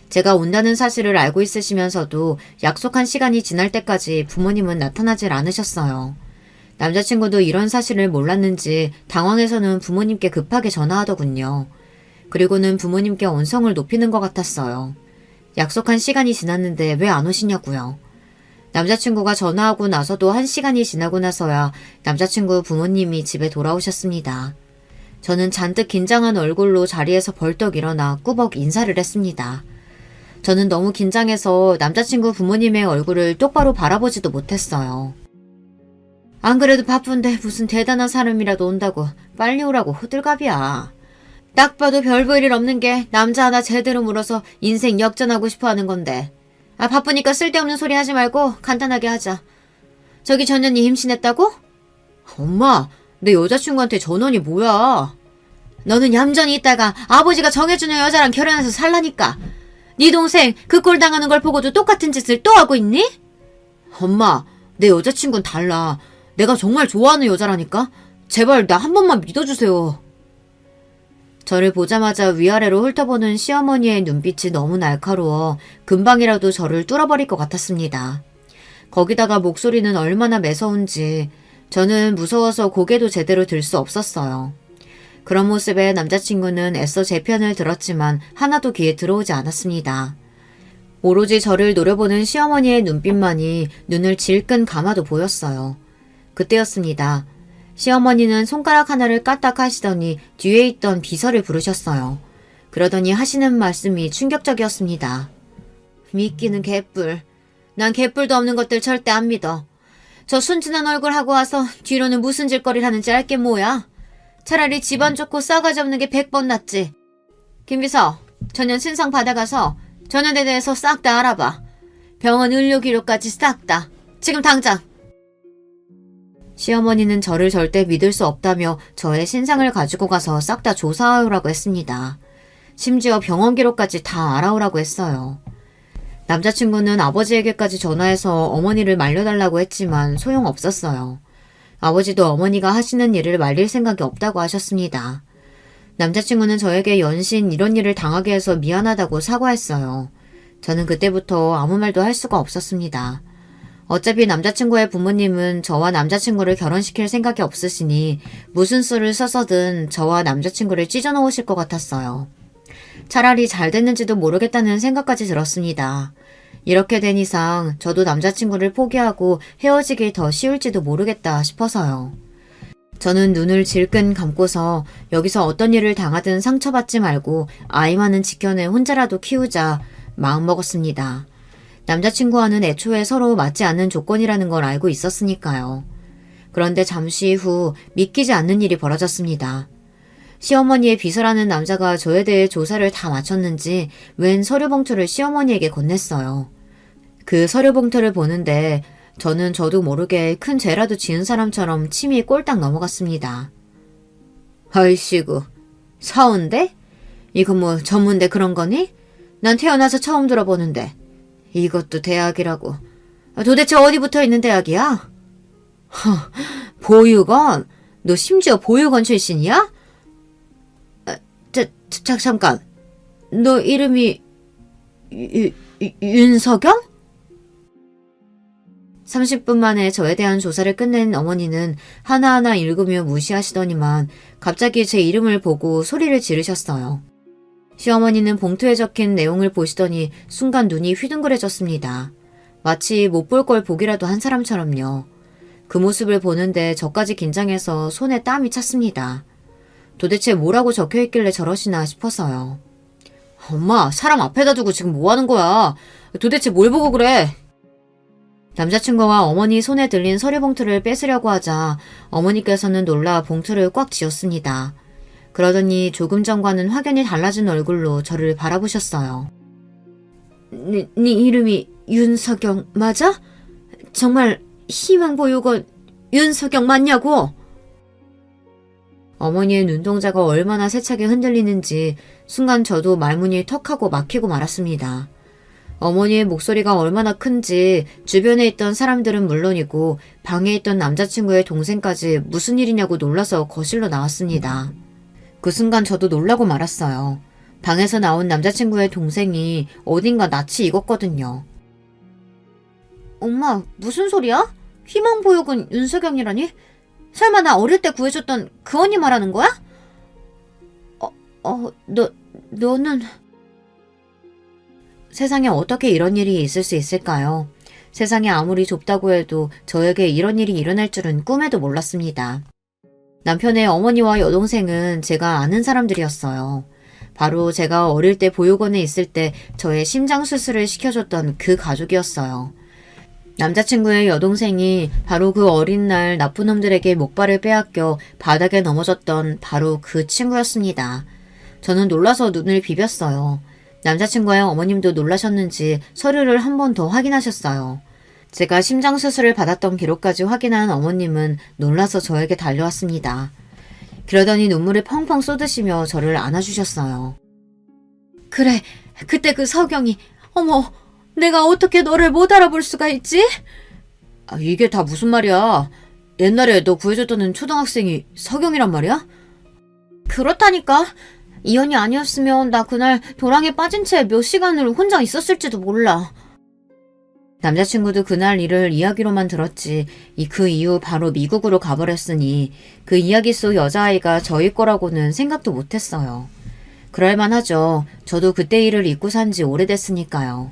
제가 온다는 사실을 알고 있으시면서도 약속한 시간이 지날 때까지 부모님은 나타나질 않으셨어요. 남자친구도 이런 사실을 몰랐는지 당황해서는 부모님께 급하게 전화하더군요. 그리고는 부모님께 언성을 높이는 것 같았어요. 약속한 시간이 지났는데 왜 안 오시냐고요. 남자친구가 전화하고 나서도 1시간이 지나고 나서야 남자친구 부모님이 집에 돌아오셨습니다. 저는 잔뜩 긴장한 얼굴로 자리에서 벌떡 일어나 꾸벅 인사를 했습니다. 저는 너무 긴장해서 남자친구 부모님의 얼굴을 똑바로 바라보지도 못했어요. 안 그래도 바쁜데 무슨 대단한 사람이라도 온다고 빨리 오라고 호들갑이야. 딱 봐도 별 볼 일 없는 게 남자 하나 제대로 물어서 인생 역전하고 싶어 하는 건데. 바쁘니까 쓸데없는 소리 하지 말고 간단하게 하자. 저기 전현이 임신했다고? 엄마, 내 여자친구한테 전원이 뭐야? 너는 얌전히 있다가 아버지가 정해주는 여자랑 결혼해서 살라니까. 네 동생 그 꼴 당하는 걸 보고도 똑같은 짓을 또 하고 있니? 엄마, 내 여자친구는 달라. 내가 정말 좋아하는 여자라니까? 제발 나 한 번만 믿어주세요. 저를 보자마자 위아래로 훑어보는 시어머니의 눈빛이 너무 날카로워 금방이라도 저를 뚫어버릴 것 같았습니다. 거기다가 목소리는 얼마나 매서운지 저는 무서워서 고개도 제대로 들 수 없었어요. 그런 모습에 남자친구는 애써 제 편을 들었지만 하나도 귀에 들어오지 않았습니다. 오로지 저를 노려보는 시어머니의 눈빛만이 눈을 질끈 감아도 보였어요. 그때였습니다. 시어머니는 손가락 하나를 까딱 하시더니 뒤에 있던 비서를 부르셨어요. 그러더니 하시는 말씀이 충격적이었습니다. 믿기는 개뿔. 난 개뿔도 없는 것들 절대 안 믿어. 저 순진한 얼굴 하고 와서 뒤로는 무슨 짓거리를 하는지 알게 뭐야. 차라리 집안 좋고 싸가지 없는 게 100번 낫지. 김비서, 전현 신상 받아가서 전현에 대해서 싹 다 알아봐. 병원 의료기록까지 싹 다. 지금 당장. 시어머니는 저를 절대 믿을 수 없다며 저의 신상을 가지고 가서 싹 다 조사하라고 했습니다. 심지어 병원 기록까지 다 알아오라고 했어요. 남자친구는 아버지에게까지 전화해서 어머니를 말려달라고 했지만 소용없었어요. 아버지도 어머니가 하시는 일을 말릴 생각이 없다고 하셨습니다. 남자친구는 저에게 연신 이런 일을 당하게 해서 미안하다고 사과했어요. 저는 그때부터 아무 말도 할 수가 없었습니다. 어차피 남자친구의 부모님은 저와 남자친구를 결혼시킬 생각이 없으시니 무슨 수를 써서든 저와 남자친구를 찢어놓으실 것 같았어요. 차라리 잘 됐는지도 모르겠다는 생각까지 들었습니다. 이렇게 된 이상 저도 남자친구를 포기하고 헤어지기 더 쉬울지도 모르겠다 싶어서요. 저는 눈을 질끈 감고서 여기서 어떤 일을 당하든 상처받지 말고 아이만은 지켜내 혼자라도 키우자 마음먹었습니다. 남자친구와는 애초에 서로 맞지 않는 조건이라는 걸 알고 있었으니까요. 그런데 잠시 후 믿기지 않는 일이 벌어졌습니다. 시어머니의 비서라는 남자가 저에 대해 조사를 다 마쳤는지 웬 서류 봉투를 시어머니에게 건넸어요. 그 서류 봉투를 보는데 저는 저도 모르게 큰 죄라도 지은 사람처럼 침이 꼴딱 넘어갔습니다. 아이씨구, 사원대? 이거 뭐 전문대 그런 거니? 난 태어나서 처음 들어보는데 이것도 대학이라고. 도대체 어디 붙어있는 대학이야? 보육원? 너 심지어 보육원 출신이야? 잠깐. 너 이름이 윤석영? 30분 만에 저에 대한 조사를 끝낸 어머니는 하나하나 읽으며 무시하시더니만 갑자기 제 이름을 보고 소리를 지르셨어요. 시어머니는 봉투에 적힌 내용을 보시더니 순간 눈이 휘둥그레졌습니다. 마치 못 볼 걸 보기라도 한 사람처럼요. 그 모습을 보는데 저까지 긴장해서 손에 땀이 찼습니다. 도대체 뭐라고 적혀있길래 저러시나 싶어서요. 엄마, 사람 앞에다 두고 지금 뭐 하는 거야? 도대체 뭘 보고 그래? 남자친구와 어머니 손에 들린 서류 봉투를 뺏으려고 하자 어머니께서는 놀라 봉투를 꽉 쥐었습니다. 그러더니 조금 전과는 확연히 달라진 얼굴로 저를 바라보셨어요. 네 이름이 윤석영 맞아? 정말 희망보육원 윤석영 맞냐고? 어머니의 눈동자가 얼마나 세차게 흔들리는지 순간 저도 말문이 턱하고 막히고 말았습니다. 어머니의 목소리가 얼마나 큰지 주변에 있던 사람들은 물론이고 방에 있던 남자친구의 동생까지 무슨 일이냐고 놀라서 거실로 나왔습니다. 그 순간 저도 놀라고 말았어요. 방에서 나온 남자친구의 동생이 어딘가 낯이 익었거든요. 엄마, 무슨 소리야? 희망보육은 윤석영이라니? 설마 나 어릴 때 구해줬던 그 언니 말하는 거야? 너는... 세상에 어떻게 이런 일이 있을 수 있을까요? 세상이 아무리 좁다고 해도 저에게 이런 일이 일어날 줄은 꿈에도 몰랐습니다. 남편의 어머니와 여동생은 제가 아는 사람들이었어요. 바로 제가 어릴 때 보육원에 있을 때 저의 심장 수술을 시켜줬던 그 가족이었어요. 남자친구의 여동생이 바로 그 어린 날 나쁜 놈들에게 목발을 빼앗겨 바닥에 넘어졌던 바로 그 친구였습니다. 저는 놀라서 눈을 비볐어요. 남자친구의 어머님도 놀라셨는지 서류를 한 번 더 확인하셨어요. 제가 심장 수술을 받았던 기록까지 확인한 어머님은 놀라서 저에게 달려왔습니다. 그러더니 눈물을 펑펑 쏟으시며 저를 안아주셨어요. 그래, 그때 그 석영이, 어머, 내가 어떻게 너를 못 알아볼 수가 있지? 이게 다 무슨 말이야? 옛날에 너 구해줬던 초등학생이 석영이란 말이야? 그렇다니까. 이 언니 아니었으면 나 그날 도랑에 빠진 채 몇 시간을 혼자 있었을지도 몰라. 남자친구도 그날 일을 이야기로만 들었지 그 이후 바로 미국으로 가버렸으니 그 이야기 속 여자아이가 저일 거라고는 생각도 못했어요. 그럴만하죠. 저도 그때 일을 잊고 산 지 오래됐으니까요.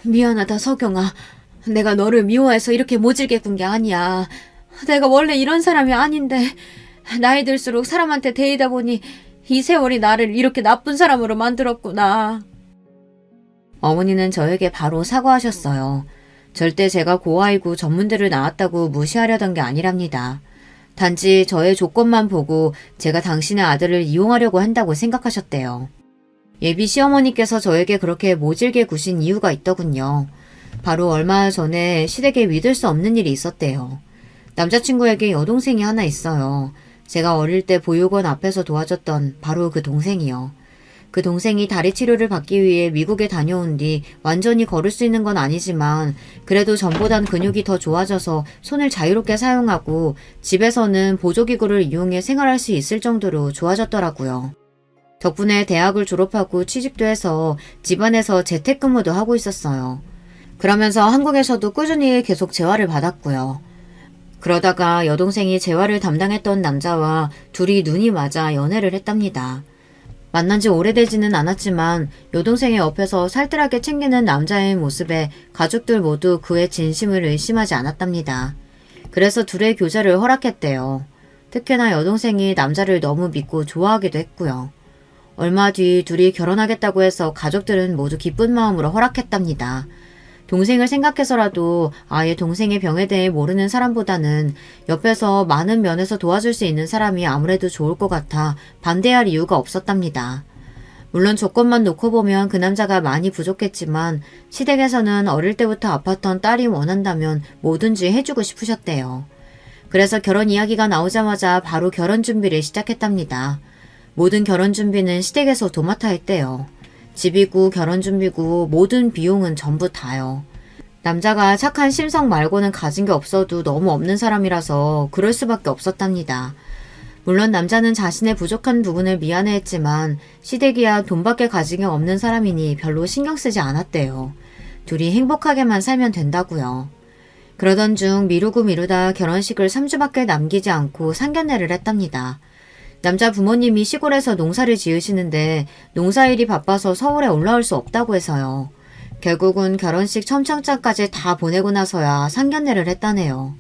미안하다 석영아. 내가 너를 미워해서 이렇게 모질게 군 게 아니야. 내가 원래 이런 사람이 아닌데 나이 들수록 사람한테 데이다 보니 이 세월이 나를 이렇게 나쁜 사람으로 만들었구나. 어머니는 저에게 바로 사과하셨어요. 절대 제가 고아이고 전문대를 나왔다고 무시하려던 게 아니랍니다. 단지 저의 조건만 보고 제가 당신의 아들을 이용하려고 한다고 생각하셨대요. 예비 시어머니께서 저에게 그렇게 모질게 구신 이유가 있더군요. 바로 얼마 전에 시댁에 믿을 수 없는 일이 있었대요. 남자친구에게 여동생이 하나 있어요. 제가 어릴 때 보육원 앞에서 도와줬던 바로 그 동생이요. 그 동생이 다리 치료를 받기 위해 미국에 다녀온 뒤 완전히 걸을 수 있는 건 아니지만 그래도 전보단 근육이 더 좋아져서 손을 자유롭게 사용하고 집에서는 보조기구를 이용해 생활할 수 있을 정도로 좋아졌더라고요. 덕분에 대학을 졸업하고 취직도 해서 집안에서 재택근무도 하고 있었어요. 그러면서 한국에서도 꾸준히 계속 재활을 받았고요. 그러다가 여동생이 재활을 담당했던 남자와 둘이 눈이 맞아 연애를 했답니다. 만난 지 오래되지는 않았지만 여동생의 옆에서 살뜰하게 챙기는 남자의 모습에 가족들 모두 그의 진심을 의심하지 않았답니다. 그래서 둘의 교제를 허락했대요. 특히나 여동생이 남자를 너무 믿고 좋아하기도 했고요. 얼마 뒤 둘이 결혼하겠다고 해서 가족들은 모두 기쁜 마음으로 허락했답니다. 동생을 생각해서라도 아예 동생의 병에 대해 모르는 사람보다는 옆에서 많은 면에서 도와줄 수 있는 사람이 아무래도 좋을 것 같아 반대할 이유가 없었답니다. 물론 조건만 놓고 보면 그 남자가 많이 부족했지만 시댁에서는 어릴 때부터 아팠던 딸이 원한다면 뭐든지 해주고 싶으셨대요. 그래서 결혼 이야기가 나오자마자 바로 결혼 준비를 시작했답니다. 모든 결혼 준비는 시댁에서 도맡아 했대요. 집이고 결혼 준비고 모든 비용은 전부 다요. 남자가 착한 심성 말고는 가진 게 없어도 너무 없는 사람이라서 그럴 수밖에 없었답니다. 물론 남자는 자신의 부족한 부분을 미안해했지만 시댁이야 돈밖에 가진 게 없는 사람이니 별로 신경 쓰지 않았대요. 둘이 행복하게만 살면 된다고요. 그러던 중 미루고 미루다 결혼식을 3주밖에 남기지 않고 상견례를 했답니다. 남자 부모님이 시골에서 농사를 지으시는데 농사일이 바빠서 서울에 올라올 수 없다고 해서요. 결국은 결혼식 첨창장까지 다 보내고 나서야 상견례를 했다네요.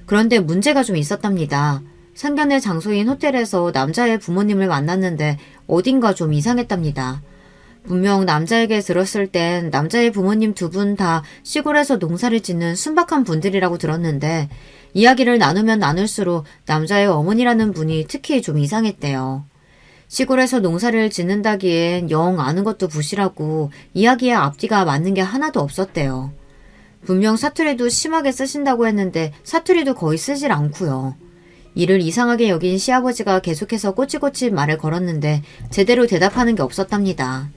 그런데 문제가 좀 있었답니다. 상견례 장소인 호텔에서 남자의 부모님을 만났는데 어딘가 좀 이상했답니다. 분명 남자에게 들었을 땐 남자의 부모님 두 분 다 시골에서 농사를 짓는 순박한 분들이라고 들었는데 이야기를 나누면 나눌수록 남자의 어머니라는 분이 특히 좀 이상했대요. 시골에서 농사를 짓는다기엔 영 아는 것도 부실하고 이야기의 앞뒤가 맞는 게 하나도 없었대요. 분명 사투리도 심하게 쓰신다고 했는데 사투리도 거의 쓰질 않고요. 이를 이상하게 여긴 시아버지가 계속해서 꼬치꼬치 말을 걸었는데 제대로 대답하는 게 없었답니다.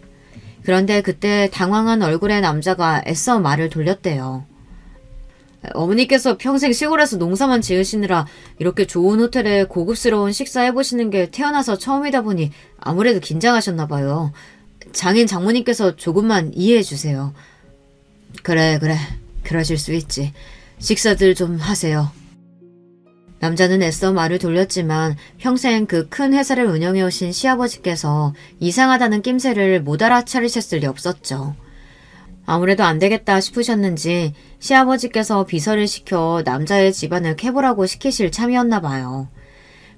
그런데 그때 당황한 얼굴의 남자가 애써 말을 돌렸대요. 어머니께서 평생 시골에서 농사만 지으시느라 이렇게 좋은 호텔에 고급스러운 식사 해보시는 게 태어나서 처음이다 보니 아무래도 긴장하셨나 봐요. 장인 장모님께서 조금만 이해해 주세요. 그래, 그러실 수 있지. 식사들 좀 하세요. 남자는 애써 말을 돌렸지만 평생 그 큰 회사를 운영해 오신 시아버지께서 이상하다는 낌새를 못 알아차리셨을 리 없었죠. 아무래도 안 되겠다 싶으셨는지 시아버지께서 비서를 시켜 남자의 집안을 캐보라고 시키실 참이었나 봐요.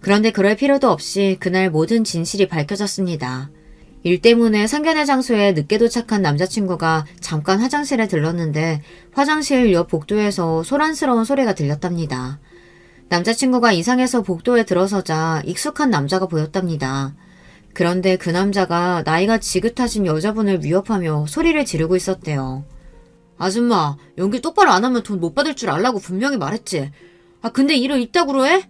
그런데 그럴 필요도 없이 그날 모든 진실이 밝혀졌습니다. 일 때문에 상견례 장소에 늦게 도착한 남자친구가 잠깐 화장실에 들렀는데 화장실 옆 복도에서 소란스러운 소리가 들렸답니다. 남자친구가 이상해서 복도에 들어서자 익숙한 남자가 보였답니다. 그런데 그 남자가 나이가 지긋하신 여자분을 위협하며 소리를 지르고 있었대요. 아줌마, 연기 똑바로 안 하면 돈 못 받을 줄 알라고 분명히 말했지. 근데 일을 이따구로 해?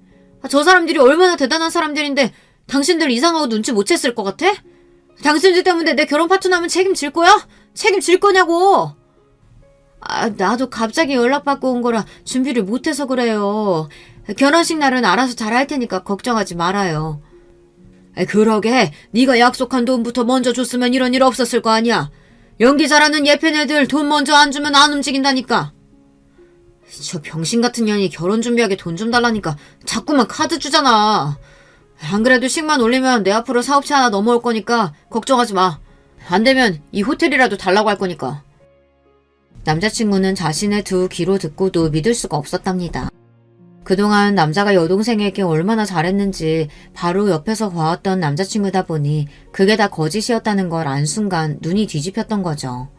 저 사람들이 얼마나 대단한 사람들인데 당신들 이상하고 눈치 못 챘을 것 같아? 당신들 때문에 내 결혼 파토나면 책임질 거야? 책임질 거냐고! 나도 갑자기 연락받고 온 거라 준비를 못해서 그래요. 결혼식 날은 알아서 잘 할 테니까 걱정하지 말아요. 그러게 네가 약속한 돈부터 먼저 줬으면 이런 일 없었을 거 아니야. 연기 잘하는 예쁜 애들 돈 먼저 안 주면 안 움직인다니까. 저 병신 같은 년이 결혼 준비하게 돈 좀 달라니까 자꾸만 카드 주잖아. 안 그래도 식만 올리면 내 앞으로 사업체 하나 넘어올 거니까 걱정하지 마. 안 되면 이 호텔이라도 달라고 할 거니까. 남자친구는 자신의 두 귀로 듣고도 믿을 수가 없었답니다. 그동안 남자가 여동생에게 얼마나 잘했는지 바로 옆에서 봐왔던 남자친구다 보니 그게 다 거짓이었다는 걸 안 순간 눈이 뒤집혔던 거죠.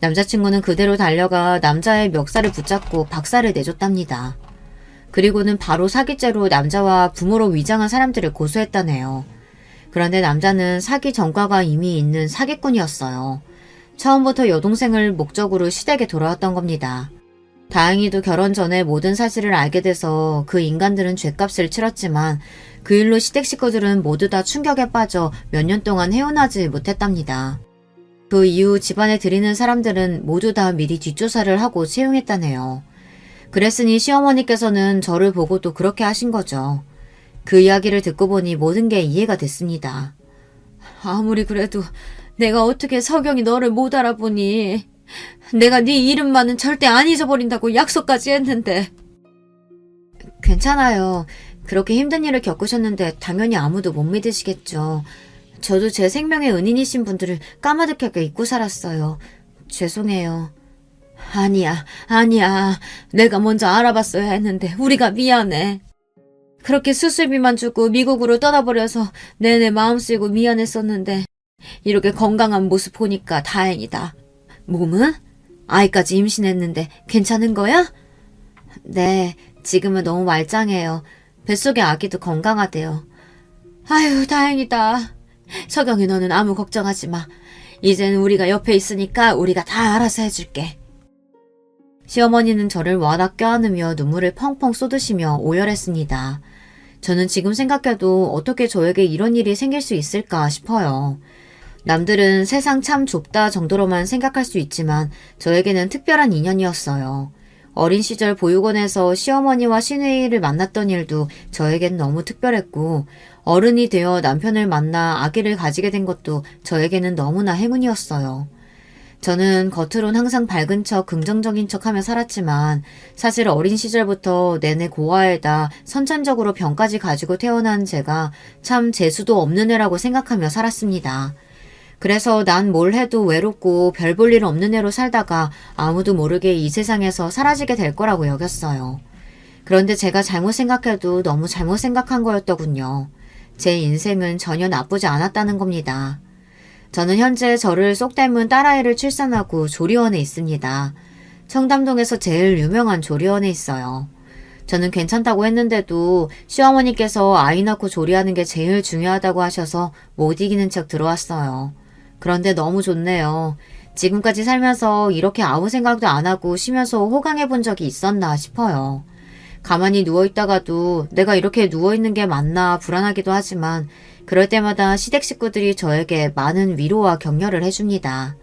남자친구는 그대로 달려가 남자의 멱살을 붙잡고 박살을 내줬답니다. 그리고는 바로 사기죄로 남자와 부모로 위장한 사람들을 고소했다네요. 그런데 남자는 사기 전과가 이미 있는 사기꾼이었어요. 처음부터 여동생을 목적으로 시댁에 돌아왔던 겁니다. 다행히도 결혼 전에 모든 사실을 알게 돼서 그 인간들은 죗값을 치렀지만 그 일로 시댁 식구들은 모두 다 충격에 빠져 몇 년 동안 헤어나지 못했답니다. 그 이후 집안에 들이는 사람들은 모두 다 미리 뒷조사를 하고 채용했다네요. 그랬으니 시어머니께서는 저를 보고도 그렇게 하신 거죠. 그 이야기를 듣고 보니 모든 게 이해가 됐습니다. 아무리 그래도 내가 어떻게 석영이 너를 못 알아보니. 내가 네 이름만은 절대 안 잊어버린다고 약속까지 했는데. 괜찮아요. 그렇게 힘든 일을 겪으셨는데 당연히 아무도 못 믿으시겠죠. 저도 제 생명의 은인이신 분들을 까마득하게 잊고 살았어요. 죄송해요. 아니야. 내가 먼저 알아봤어야 했는데 우리가 미안해. 그렇게 수술비만 주고 미국으로 떠나버려서 내내 마음 쓰이고 미안했었는데 이렇게 건강한 모습 보니까 다행이다. 몸은? 아이까지 임신했는데 괜찮은 거야? 네, 지금은 너무 말짱해요. 뱃속의 아기도 건강하대요. 아유, 다행이다. 석영이 너는 아무 걱정하지 마. 이젠 우리가 옆에 있으니까 우리가 다 알아서 해줄게. 시어머니는 저를 와닥 껴안으며 눈물을 펑펑 쏟으시며 오열했습니다. 저는 지금 생각해도 어떻게 저에게 이런 일이 생길 수 있을까 싶어요. 남들은 세상 참 좁다 정도로만 생각할 수 있지만 저에게는 특별한 인연이었어요. 어린 시절 보육원에서 시어머니와 시누이를 만났던 일도 저에겐 너무 특별했고 어른이 되어 남편을 만나 아기를 가지게 된 것도 저에게는 너무나 행운이었어요. 저는 겉으론 항상 밝은 척 긍정적인 척하며 살았지만 사실 어린 시절부터 내내 고아에다 선천적으로 병까지 가지고 태어난 제가 참 재수도 없는 애라고 생각하며 살았습니다. 그래서 난 뭘 해도 외롭고 별 볼 일 없는 애로 살다가 아무도 모르게 이 세상에서 사라지게 될 거라고 여겼어요. 그런데 제가 잘못 생각해도 너무 잘못 생각한 거였더군요. 제 인생은 전혀 나쁘지 않았다는 겁니다. 저는 현재 저를 쏙 닮은 딸아이를 출산하고 조리원에 있습니다. 청담동에서 제일 유명한 조리원에 있어요. 저는 괜찮다고 했는데도 시어머니께서 아이 낳고 조리하는 게 제일 중요하다고 하셔서 못 이기는 척 들어왔어요. 그런데 너무 좋네요. 지금까지 살면서 이렇게 아무 생각도 안 하고 쉬면서 호강해 본 적이 있었나 싶어요. 가만히 누워있다가도 내가 이렇게 누워있는 게 맞나 불안하기도 하지만 그럴 때마다 시댁 식구들이 저에게 많은 위로와 격려를 해줍니다.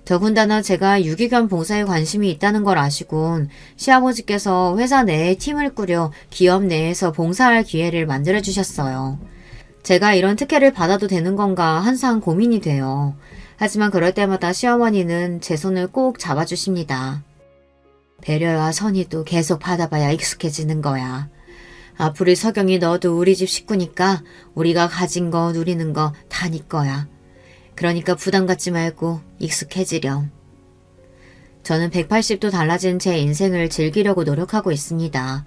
더군다나 제가 유기견 봉사에 관심이 있다는 걸 아시곤 시아버지께서 회사 내에 팀을 꾸려 기업 내에서 봉사할 기회를 만들어주셨어요. 제가 이런 특혜를 받아도 되는 건가 항상 고민이 돼요. 하지만 그럴 때마다 시어머니는 제 손을 꼭 잡아주십니다. 배려와 선의도 계속 받아봐야 익숙해지는 거야. 앞으로 석영이 너도 우리 집 식구니까 우리가 가진 거 누리는 거 다 네 거야. 그러니까 부담 갖지 말고 익숙해지렴. 저는 180도 달라진 제 인생을 즐기려고 노력하고 있습니다.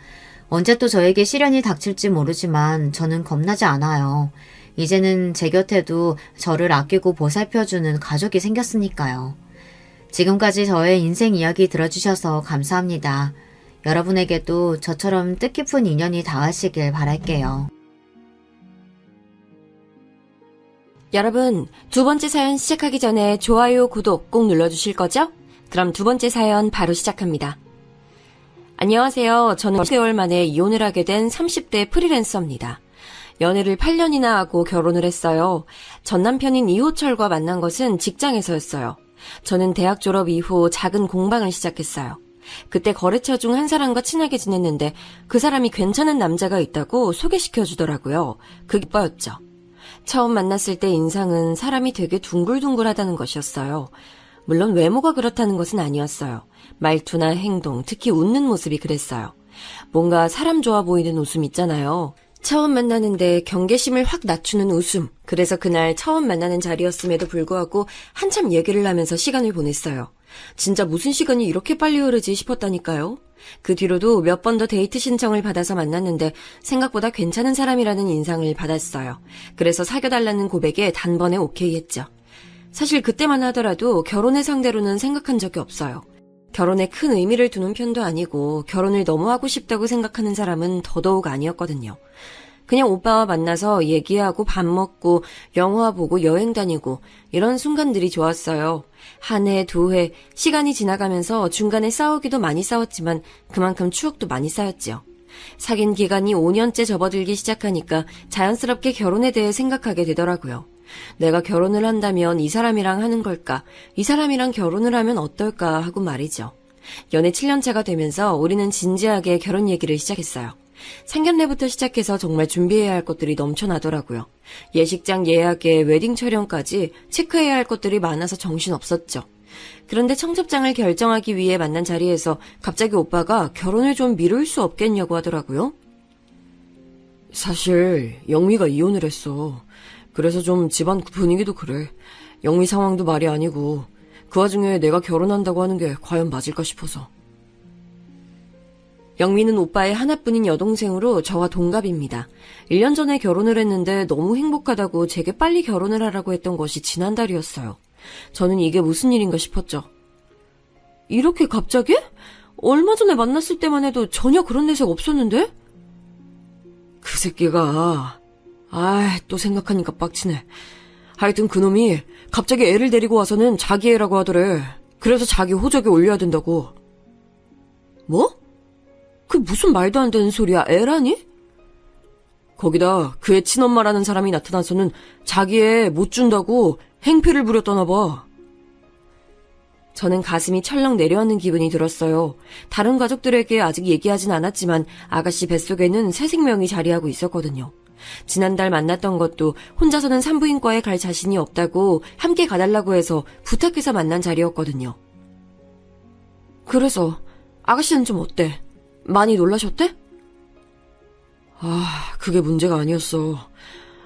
언제 또 저에게 시련이 닥칠지 모르지만 저는 겁나지 않아요. 이제는 제 곁에도 저를 아끼고 보살펴주는 가족이 생겼으니까요. 지금까지 저의 인생 이야기 들어주셔서 감사합니다. 여러분에게도 저처럼 뜻깊은 인연이 닿으시길 바랄게요. 여러분, 두 번째 사연 시작하기 전에 좋아요, 구독 꼭 눌러주실 거죠? 그럼 두 번째 사연 바로 시작합니다. 안녕하세요. 저는 10개월 만에 이혼을 하게 된 30대 프리랜서입니다. 연애를 8년이나 하고 결혼을 했어요. 전 남편인 이호철과 만난 것은 직장에서였어요. 저는 대학 졸업 이후 작은 공방을 시작했어요. 그때 거래처 중 한 사람과 친하게 지냈는데 그 사람이 괜찮은 남자가 있다고 소개시켜주더라고요. 그게 오빠였죠. 처음 만났을 때 인상은 사람이 되게 둥글둥글하다는 것이었어요. 물론 외모가 그렇다는 것은 아니었어요. 말투나 행동, 특히 웃는 모습이 그랬어요. 뭔가 사람 좋아 보이는 웃음 있잖아요. 처음 만나는데 경계심을 확 낮추는 웃음. 그래서 그날 처음 만나는 자리였음에도 불구하고 한참 얘기를 하면서 시간을 보냈어요. 진짜 무슨 시간이 이렇게 빨리 흐르지 싶었다니까요. 그 뒤로도 몇 번 더 데이트 신청을 받아서 만났는데 생각보다 괜찮은 사람이라는 인상을 받았어요. 그래서 사귀어달라는 고백에 단번에 오케이 했죠. 사실 그때만 하더라도 결혼을 상대로는 생각한 적이 없어요. 결혼에 큰 의미를 두는 편도 아니고 결혼을 너무 하고 싶다고 생각하는 사람은 더더욱 아니었거든요. 그냥 오빠와 만나서 얘기하고 밥 먹고 영화 보고 여행 다니고 이런 순간들이 좋았어요. 한 해, 두 해, 시간이 지나가면서 중간에 싸우기도 많이 싸웠지만 그만큼 추억도 많이 쌓였죠. 사귄 기간이 5년째 접어들기 시작하니까 자연스럽게 결혼에 대해 생각하게 되더라고요. 내가 결혼을 한다면 이 사람이랑 하는 걸까? 이 사람이랑 결혼을 하면 어떨까? 하고 말이죠. 연애 7년차가 되면서 우리는 진지하게 결혼 얘기를 시작했어요. 상견례부터 시작해서 정말 준비해야 할 것들이 넘쳐나더라고요. 예식장 예약에 웨딩 촬영까지 체크해야 할 것들이 많아서 정신없었죠. 그런데 청첩장을 결정하기 위해 만난 자리에서 갑자기 오빠가 결혼을 좀 미룰 수 없겠냐고 하더라고요. 사실 영미가 이혼을 했어. 그래서 좀 집안 분위기도 그래. 영미 상황도 말이 아니고 그 와중에 내가 결혼한다고 하는 게 과연 맞을까 싶어서. 영미는 오빠의 하나뿐인 여동생으로 저와 동갑입니다. 1년 전에 결혼을 했는데 너무 행복하다고 제게 빨리 결혼을 하라고 했던 것이 지난달이었어요. 저는 이게 무슨 일인가 싶었죠. 이렇게 갑자기? 얼마 전에 만났을 때만 해도 전혀 그런 내색 없었는데? 그 새끼가... 또 생각하니까 빡치네. 하여튼 그놈이 갑자기 애를 데리고 와서는 자기 애라고 하더래. 그래서 자기 호적에 올려야 된다고. 뭐? 그 무슨 말도 안 되는 소리야, 애라니? 거기다 그의 친엄마라는 사람이 나타나서는 자기 애 못 준다고 행패를 부렸다나 봐. 저는 가슴이 철렁 내려앉는 기분이 들었어요. 다른 가족들에게 아직 얘기하진 않았지만 아가씨 뱃속에는 새 생명이 자리하고 있었거든요. 지난달 만났던 것도 혼자서는 산부인과에 갈 자신이 없다고 함께 가달라고 해서 부탁해서 만난 자리였거든요. 그래서 아가씨는 좀 어때? 많이 놀라셨대? 그게 문제가 아니었어.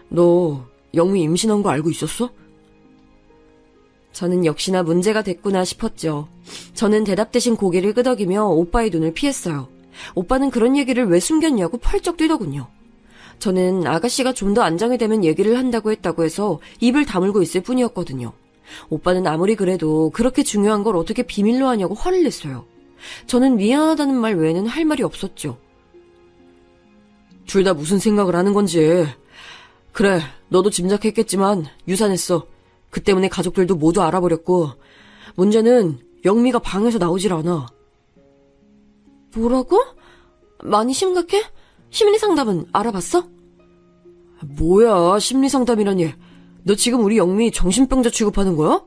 너 영미 임신한 거 알고 있었어? 저는 역시나 문제가 됐구나 싶었죠. 저는 대답 대신 고개를 끄덕이며 오빠의 눈을 피했어요. 오빠는 그런 얘기를 왜 숨겼냐고 펄쩍 뛰더군요. 저는 아가씨가 좀 더 안정이 되면 얘기를 한다고 했다고 해서 입을 다물고 있을 뿐이었거든요. 오빠는 아무리 그래도 그렇게 중요한 걸 어떻게 비밀로 하냐고 화를 냈어요. 저는 미안하다는 말 외에는 할 말이 없었죠. 둘 다 무슨 생각을 하는 건지. 그래, 너도 짐작했겠지만 유산했어. 그 때문에 가족들도 모두 알아버렸고 문제는 영미가 방에서 나오질 않아. 뭐라고? 많이 심각해? 심리상담은 알아봤어? 뭐야, 심리상담이라니. 너 지금 우리 영미 정신병자 취급하는 거야?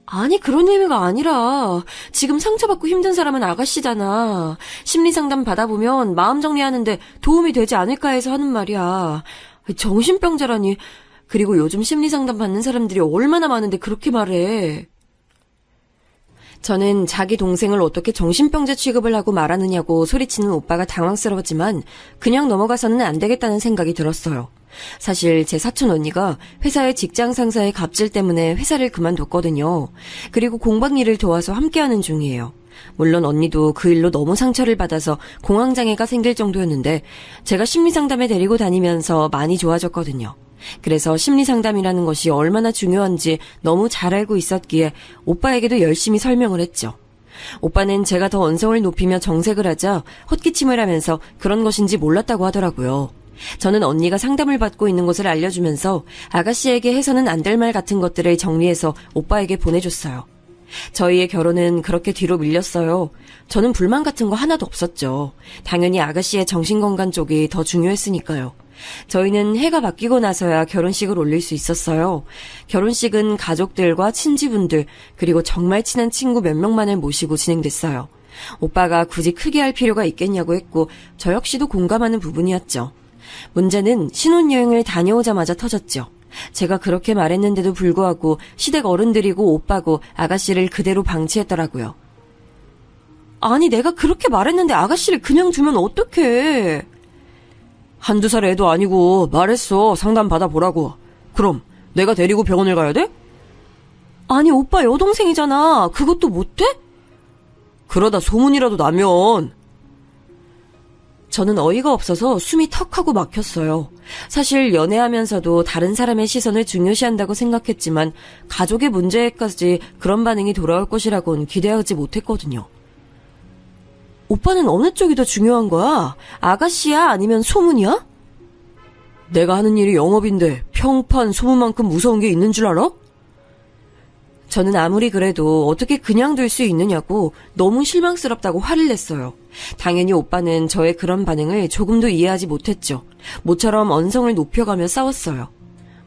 아니, 그런 의미가 아니라 지금 상처받고 힘든 사람은 아가씨잖아. 심리상담 받아보면 마음 정리하는데 도움이 되지 않을까 해서 하는 말이야. 정신병자라니. 그리고 요즘 심리상담 받는 사람들이 얼마나 많은데 그렇게 말해. 저는 자기 동생을 어떻게 정신병자 취급을 하고 말하느냐고 소리치는 오빠가 당황스러웠지만 그냥 넘어가서는 안 되겠다는 생각이 들었어요. 사실 제 사촌 언니가 회사의 직장 상사의 갑질 때문에 회사를 그만뒀거든요. 그리고 공방 일을 도와서 함께하는 중이에요. 물론 언니도 그 일로 너무 상처를 받아서 공황장애가 생길 정도였는데 제가 심리상담에 데리고 다니면서 많이 좋아졌거든요. 그래서 심리상담이라는 것이 얼마나 중요한지 너무 잘 알고 있었기에 오빠에게도 열심히 설명을 했죠. 오빠는 제가 더 언성을 높이며 정색을 하자 헛기침을 하면서 그런 것인지 몰랐다고 하더라고요. 저는 언니가 상담을 받고 있는 것을 알려주면서 아가씨에게 해서는 안 될 말 같은 것들을 정리해서 오빠에게 보내줬어요. 저희의 결혼은 그렇게 뒤로 밀렸어요. 저는 불만 같은 거 하나도 없었죠. 당연히 아가씨의 정신건강 쪽이 더 중요했으니까요. 저희는 해가 바뀌고 나서야 결혼식을 올릴 수 있었어요. 결혼식은 가족들과 친지분들 그리고 정말 친한 친구 몇 명만을 모시고 진행됐어요. 오빠가 굳이 크게 할 필요가 있겠냐고 했고 저 역시도 공감하는 부분이었죠. 문제는 신혼여행을 다녀오자마자 터졌죠. 제가 그렇게 말했는데도 불구하고 시댁 어른들이고 오빠고 아가씨를 그대로 방치했더라고요. 아니, 내가 그렇게 말했는데 아가씨를 그냥 두면 어떡해. 한두 살 애도 아니고 말했어. 상담 받아보라고. 그럼 내가 데리고 병원을 가야 돼? 아니, 오빠 여동생이잖아. 그것도 못해? 그러다 소문이라도 나면. 저는 어이가 없어서 숨이 턱하고 막혔어요. 사실 연애하면서도 다른 사람의 시선을 중요시한다고 생각했지만 가족의 문제에까지 그런 반응이 돌아올 것이라고는 기대하지 못했거든요. 오빠는 어느 쪽이 더 중요한 거야? 아가씨야? 아니면 소문이야? 내가 하는 일이 영업인데 평판 소문만큼 무서운 게 있는 줄 알아? 저는 아무리 그래도 어떻게 그냥 둘 수 있느냐고 너무 실망스럽다고 화를 냈어요. 당연히 오빠는 저의 그런 반응을 조금도 이해하지 못했죠. 모처럼 언성을 높여가며 싸웠어요.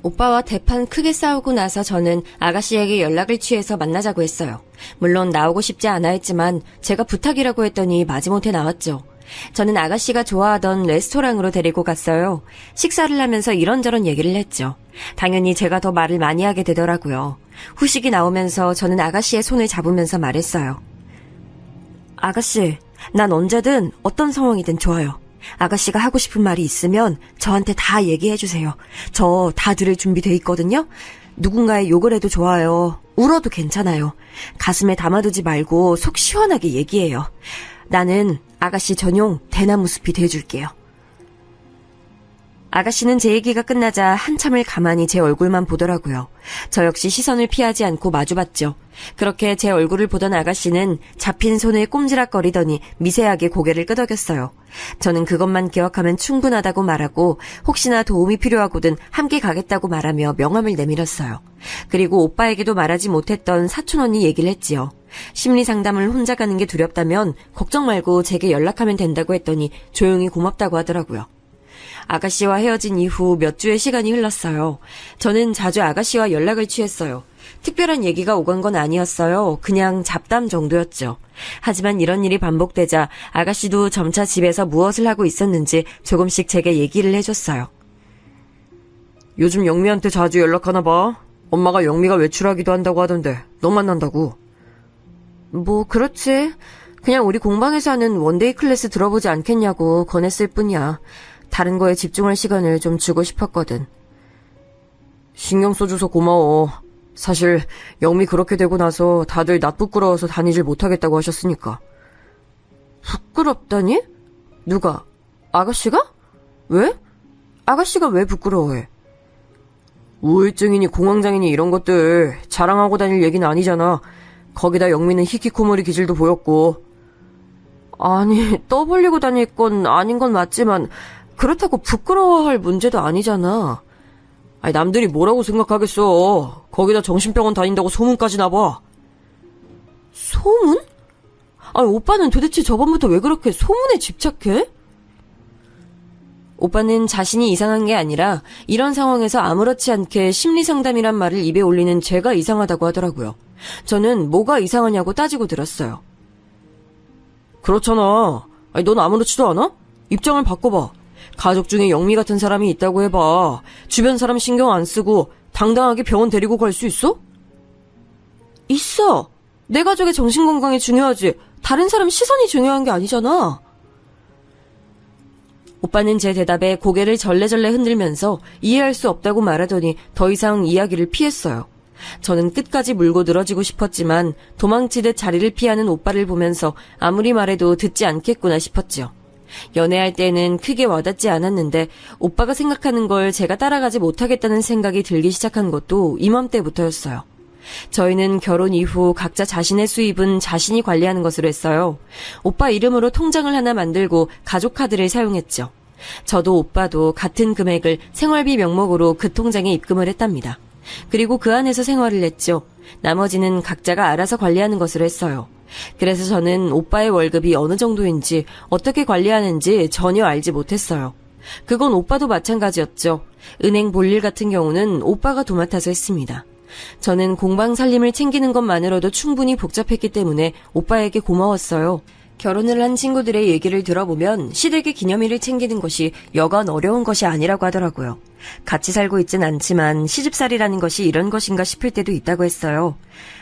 오빠와 대판 크게 싸우고 나서 저는 아가씨에게 연락을 취해서 만나자고 했어요. 물론 나오고 싶지 않아 했지만 제가 부탁이라고 했더니 마지못해 나왔죠. 저는 아가씨가 좋아하던 레스토랑으로 데리고 갔어요. 식사를 하면서 이런저런 얘기를 했죠. 당연히 제가 더 말을 많이 하게 되더라고요. 후식이 나오면서 저는 아가씨의 손을 잡으면서 말했어요. 아가씨, 난 언제든 어떤 상황이든 좋아요. 아가씨가 하고 싶은 말이 있으면 저한테 다 얘기해주세요. 저 다 들을 준비돼 있거든요. 누군가의 욕을 해도 좋아요. 울어도 괜찮아요. 가슴에 담아두지 말고 속 시원하게 얘기해요. 나는 아가씨 전용 대나무 숲이 돼줄게요. 아가씨는 제 얘기가 끝나자 한참을 가만히 제 얼굴만 보더라고요. 저 역시 시선을 피하지 않고 마주봤죠. 그렇게 제 얼굴을 보던 아가씨는 잡힌 손을 꼼지락거리더니 미세하게 고개를 끄덕였어요. 저는 그것만 기억하면 충분하다고 말하고 혹시나 도움이 필요하거든 함께 가겠다고 말하며 명함을 내밀었어요. 그리고 오빠에게도 말하지 못했던 사촌 언니 얘기를 했지요. 심리상담을 혼자 가는 게 두렵다면 걱정 말고 제게 연락하면 된다고 했더니 조용히 고맙다고 하더라고요. 아가씨와 헤어진 이후 몇 주의 시간이 흘렀어요. 저는 자주 아가씨와 연락을 취했어요. 특별한 얘기가 오간 건 아니었어요. 그냥 잡담 정도였죠. 하지만 이런 일이 반복되자 아가씨도 점차 집에서 무엇을 하고 있었는지 조금씩 제게 얘기를 해줬어요. 요즘 영미한테 자주 연락하나 봐. 엄마가 영미가 외출하기도 한다고 하던데 너 만난다고. 뭐 그렇지. 그냥 우리 공방에서 하는 원데이 클래스 들어보지 않겠냐고 권했을 뿐이야. 다른 거에 집중할 시간을 좀 주고 싶었거든. 신경 써줘서 고마워. 사실 영미 그렇게 되고 나서 다들 나 부끄러워서 다니질 못하겠다고 하셨으니까. 부끄럽다니? 누가? 아가씨가? 왜? 아가씨가 왜 부끄러워해? 우울증이니 공황장애니 이런 것들 자랑하고 다닐 얘기는 아니잖아. 거기다 영미는 히키코모리 기질도 보였고. 아니, 떠벌리고 다닐 건 아닌 건 맞지만 그렇다고 부끄러워할 문제도 아니잖아. 아니, 남들이 뭐라고 생각하겠어. 거기다 정신병원 다닌다고 소문까지 나봐. 소문? 아니, 오빠는 도대체 저번부터 왜 그렇게 소문에 집착해? 오빠는 자신이 이상한 게 아니라 이런 상황에서 아무렇지 않게 심리상담이란 말을 입에 올리는 제가 이상하다고 하더라고요. 저는 뭐가 이상하냐고 따지고 들었어요. 그렇잖아. 아니, 넌 아무렇지도 않아? 입장을 바꿔봐. 가족 중에 영미 같은 사람이 있다고 해봐. 주변 사람 신경 안 쓰고 당당하게 병원 데리고 갈 수 있어? 있어. 내 가족의 정신건강이 중요하지. 다른 사람 시선이 중요한 게 아니잖아. 오빠는 제 대답에 고개를 절레절레 흔들면서 이해할 수 없다고 말하더니 더 이상 이야기를 피했어요. 저는 끝까지 물고 늘어지고 싶었지만 도망치듯 자리를 피하는 오빠를 보면서 아무리 말해도 듣지 않겠구나 싶었죠. 연애할 때는 크게 와닿지 않았는데 오빠가 생각하는 걸 제가 따라가지 못하겠다는 생각이 들기 시작한 것도 이맘때부터였어요. 저희는 결혼 이후 각자 자신의 수입은 자신이 관리하는 것으로 했어요. 오빠 이름으로 통장을 하나 만들고 가족 카드를 사용했죠. 저도 오빠도 같은 금액을 생활비 명목으로 그 통장에 입금을 했답니다. 그리고 그 안에서 생활을 했죠. 나머지는 각자가 알아서 관리하는 것으로 했어요. 그래서 저는 오빠의 월급이 어느 정도인지 어떻게 관리하는지 전혀 알지 못했어요. 그건 오빠도 마찬가지였죠. 은행 볼일 같은 경우는 오빠가 도맡아서 했습니다. 저는 공방 살림을 챙기는 것만으로도 충분히 복잡했기 때문에 오빠에게 고마웠어요. 결혼을 한 친구들의 얘기를 들어보면 시댁의 기념일을 챙기는 것이 여간 어려운 것이 아니라고 하더라고요. 같이 살고 있진 않지만 시집살이라는 것이 이런 것인가 싶을 때도 있다고 했어요.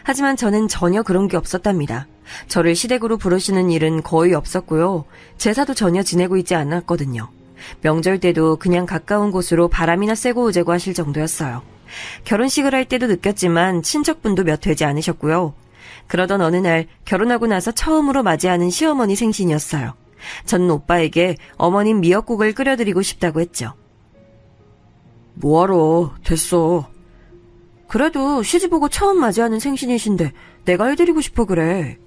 하지만 저는 전혀 그런 게 없었답니다. 저를 시댁으로 부르시는 일은 거의 없었고요. 제사도 전혀 지내고 있지 않았거든요. 명절 때도 그냥 가까운 곳으로 바람이나 쐬고 오자고 하실 정도였어요. 결혼식을 할 때도 느꼈지만 친척분도 몇 되지 않으셨고요. 그러던 어느 날 결혼하고 나서 처음으로 맞이하는 시어머니 생신이었어요. 저는 오빠에게 어머님 미역국을 끓여드리고 싶다고 했죠. 뭐하러, 됐어. 그래도 시집오고 처음 맞이하는 생신이신데 내가 해드리고 싶어 그래.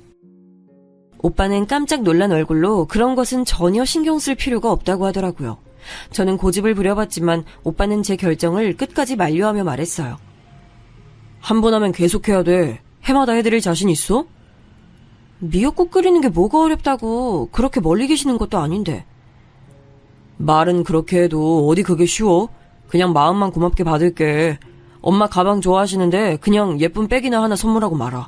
오빠는 깜짝 놀란 얼굴로 그런 것은 전혀 신경 쓸 필요가 없다고 하더라고요. 저는 고집을 부려봤지만 오빠는 제 결정을 끝까지 만류하며 말했어요. 한 번 하면 계속해야 돼. 해마다 해드릴 자신 있어? 미역국 끓이는 게 뭐가 어렵다고. 그렇게 멀리 계시는 것도 아닌데. 말은 그렇게 해도 어디 그게 쉬워? 그냥 마음만 고맙게 받을게. 엄마 가방 좋아하시는데 그냥 예쁜 백이나 하나 선물하고 말아.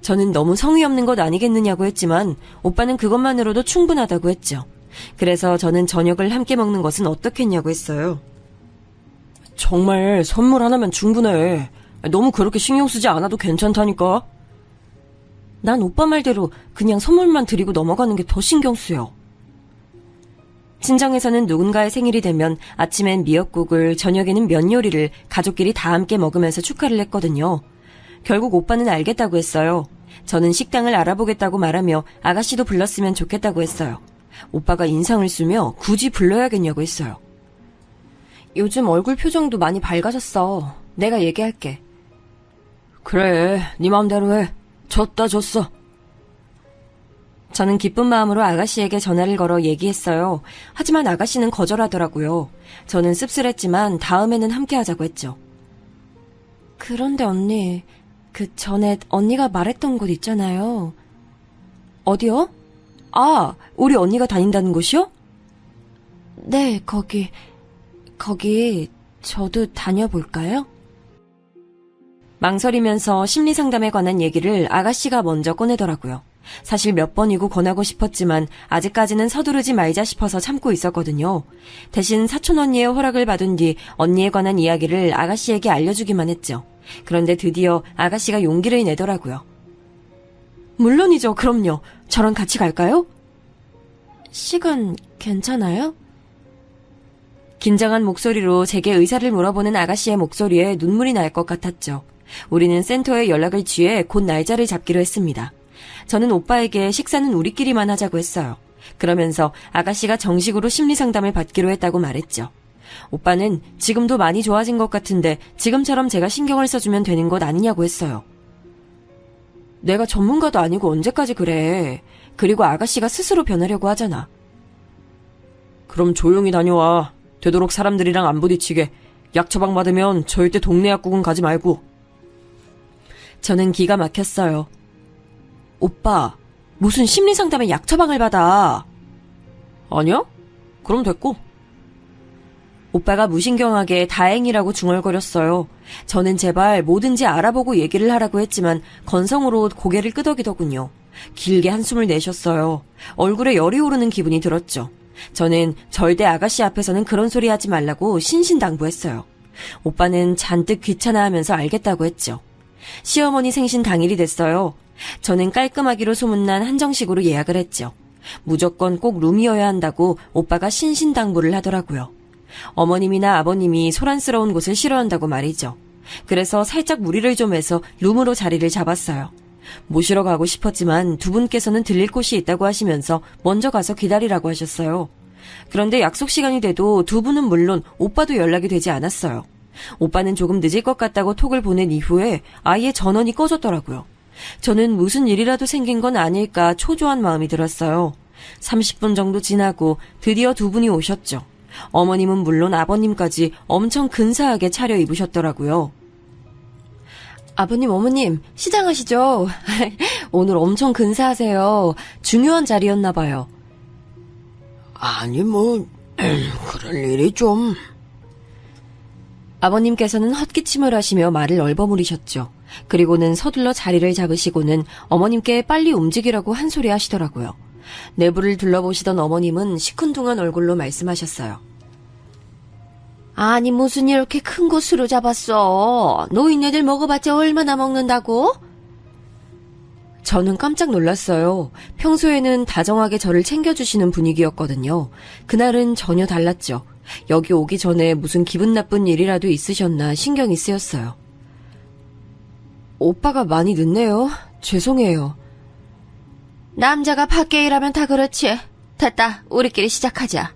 저는 너무 성의 없는 것 아니겠느냐고 했지만 오빠는 그것만으로도 충분하다고 했죠. 그래서 저는 저녁을 함께 먹는 것은 어떻겠냐고 했어요. 정말 선물 하나면 충분해. 너무 그렇게 신경 쓰지 않아도 괜찮다니까. 난 오빠 말대로 그냥 선물만 드리고 넘어가는 게 더 신경 쓰여. 친정에서는 누군가의 생일이 되면 아침엔 미역국을, 저녁에는 면 요리를 가족끼리 다 함께 먹으면서 축하를 했거든요. 결국 오빠는 알겠다고 했어요. 저는 식당을 알아보겠다고 말하며 아가씨도 불렀으면 좋겠다고 했어요. 오빠가 인상을 쓰며 굳이 불러야겠냐고 했어요. 요즘 얼굴 표정도 많이 밝아졌어. 내가 얘기할게. 그래, 네 마음대로 해. 졌어. 저는 기쁜 마음으로 아가씨에게 전화를 걸어 얘기했어요. 하지만 아가씨는 거절하더라고요. 저는 씁쓸했지만 다음에는 함께 하자고 했죠. 그런데 언니, 그 전에 언니가 말했던 곳 있잖아요. 어디요? 아, 우리 언니가 다닌다는 곳이요? 네, 거기 저도 다녀볼까요? 망설이면서 심리상담에 관한 얘기를 아가씨가 먼저 꺼내더라고요. 사실 몇 번이고 권하고 싶었지만 아직까지는 서두르지 말자 싶어서 참고 있었거든요. 대신 사촌 언니의 허락을 받은 뒤 언니에 관한 이야기를 아가씨에게 알려주기만 했죠. 그런데 드디어 아가씨가 용기를 내더라고요. 물론이죠. 그럼요. 저랑 같이 갈까요? 시간 괜찮아요? 긴장한 목소리로 제게 의사를 물어보는 아가씨의 목소리에 눈물이 날 것 같았죠. 우리는 센터에 연락을 취해 곧 날짜를 잡기로 했습니다. 저는 오빠에게 식사는 우리끼리만 하자고 했어요. 그러면서 아가씨가 정식으로 심리상담을 받기로 했다고 말했죠. 오빠는 지금도 많이 좋아진 것 같은데 지금처럼 제가 신경을 써주면 되는 것 아니냐고 했어요. 내가 전문가도 아니고 언제까지 그래. 그리고 아가씨가 스스로 변하려고 하잖아. 그럼 조용히 다녀와. 되도록 사람들이랑 안 부딪히게. 약 처방 받으면 절대 동네 약국은 가지 말고. 저는 기가 막혔어요. 오빠, 무슨 심리상담에 약 처방을 받아. 아니야? 그럼 됐고. 오빠가 무신경하게 다행이라고 중얼거렸어요. 저는 제발 뭐든지 알아보고 얘기를 하라고 했지만 건성으로 고개를 끄덕이더군요. 길게 한숨을 내셨어요. 얼굴에 열이 오르는 기분이 들었죠. 저는 절대 아가씨 앞에서는 그런 소리 하지 말라고 신신당부했어요. 오빠는 잔뜩 귀찮아하면서 알겠다고 했죠. 시어머니 생신 당일이 됐어요. 저는 깔끔하기로 소문난 한정식으로 예약을 했죠. 무조건 꼭 룸이어야 한다고 오빠가 신신당부를 하더라고요. 어머님이나 아버님이 소란스러운 곳을 싫어한다고 말이죠. 그래서 살짝 무리를 좀 해서 룸으로 자리를 잡았어요. 모시러 가고 싶었지만 두 분께서는 들릴 곳이 있다고 하시면서 먼저 가서 기다리라고 하셨어요. 그런데 약속 시간이 돼도 두 분은 물론 오빠도 연락이 되지 않았어요. 오빠는 조금 늦을 것 같다고 톡을 보낸 이후에 아예 전원이 꺼졌더라고요. 저는 무슨 일이라도 생긴 건 아닐까 초조한 마음이 들었어요. 30분 정도 지나고 드디어 두 분이 오셨죠. 어머님은 물론 아버님까지 엄청 근사하게 차려입으셨더라고요. 아버님, 어머님, 시장하시죠? 오늘 엄청 근사하세요. 중요한 자리였나 봐요. 아니 그럴 일이 좀. 아버님께서는 헛기침을 하시며 말을 얼버무리셨죠. 그리고는 서둘러 자리를 잡으시고는 어머님께 빨리 움직이라고 한 소리 하시더라고요. 내부를 둘러보시던 어머님은 시큰둥한 얼굴로 말씀하셨어요. 아니 무슨 이렇게 큰 곳으로 잡았어. 노인네들 먹어봤자 얼마나 먹는다고? 저는 깜짝 놀랐어요. 평소에는 다정하게 저를 챙겨주시는 분위기였거든요. 그날은 전혀 달랐죠. 여기 오기 전에 무슨 기분 나쁜 일이라도 있으셨나 신경이 쓰였어요. 오빠가 많이 늦네요. 죄송해요. 남자가 밖에 일하면 다 그렇지. 됐다. 우리끼리 시작하자.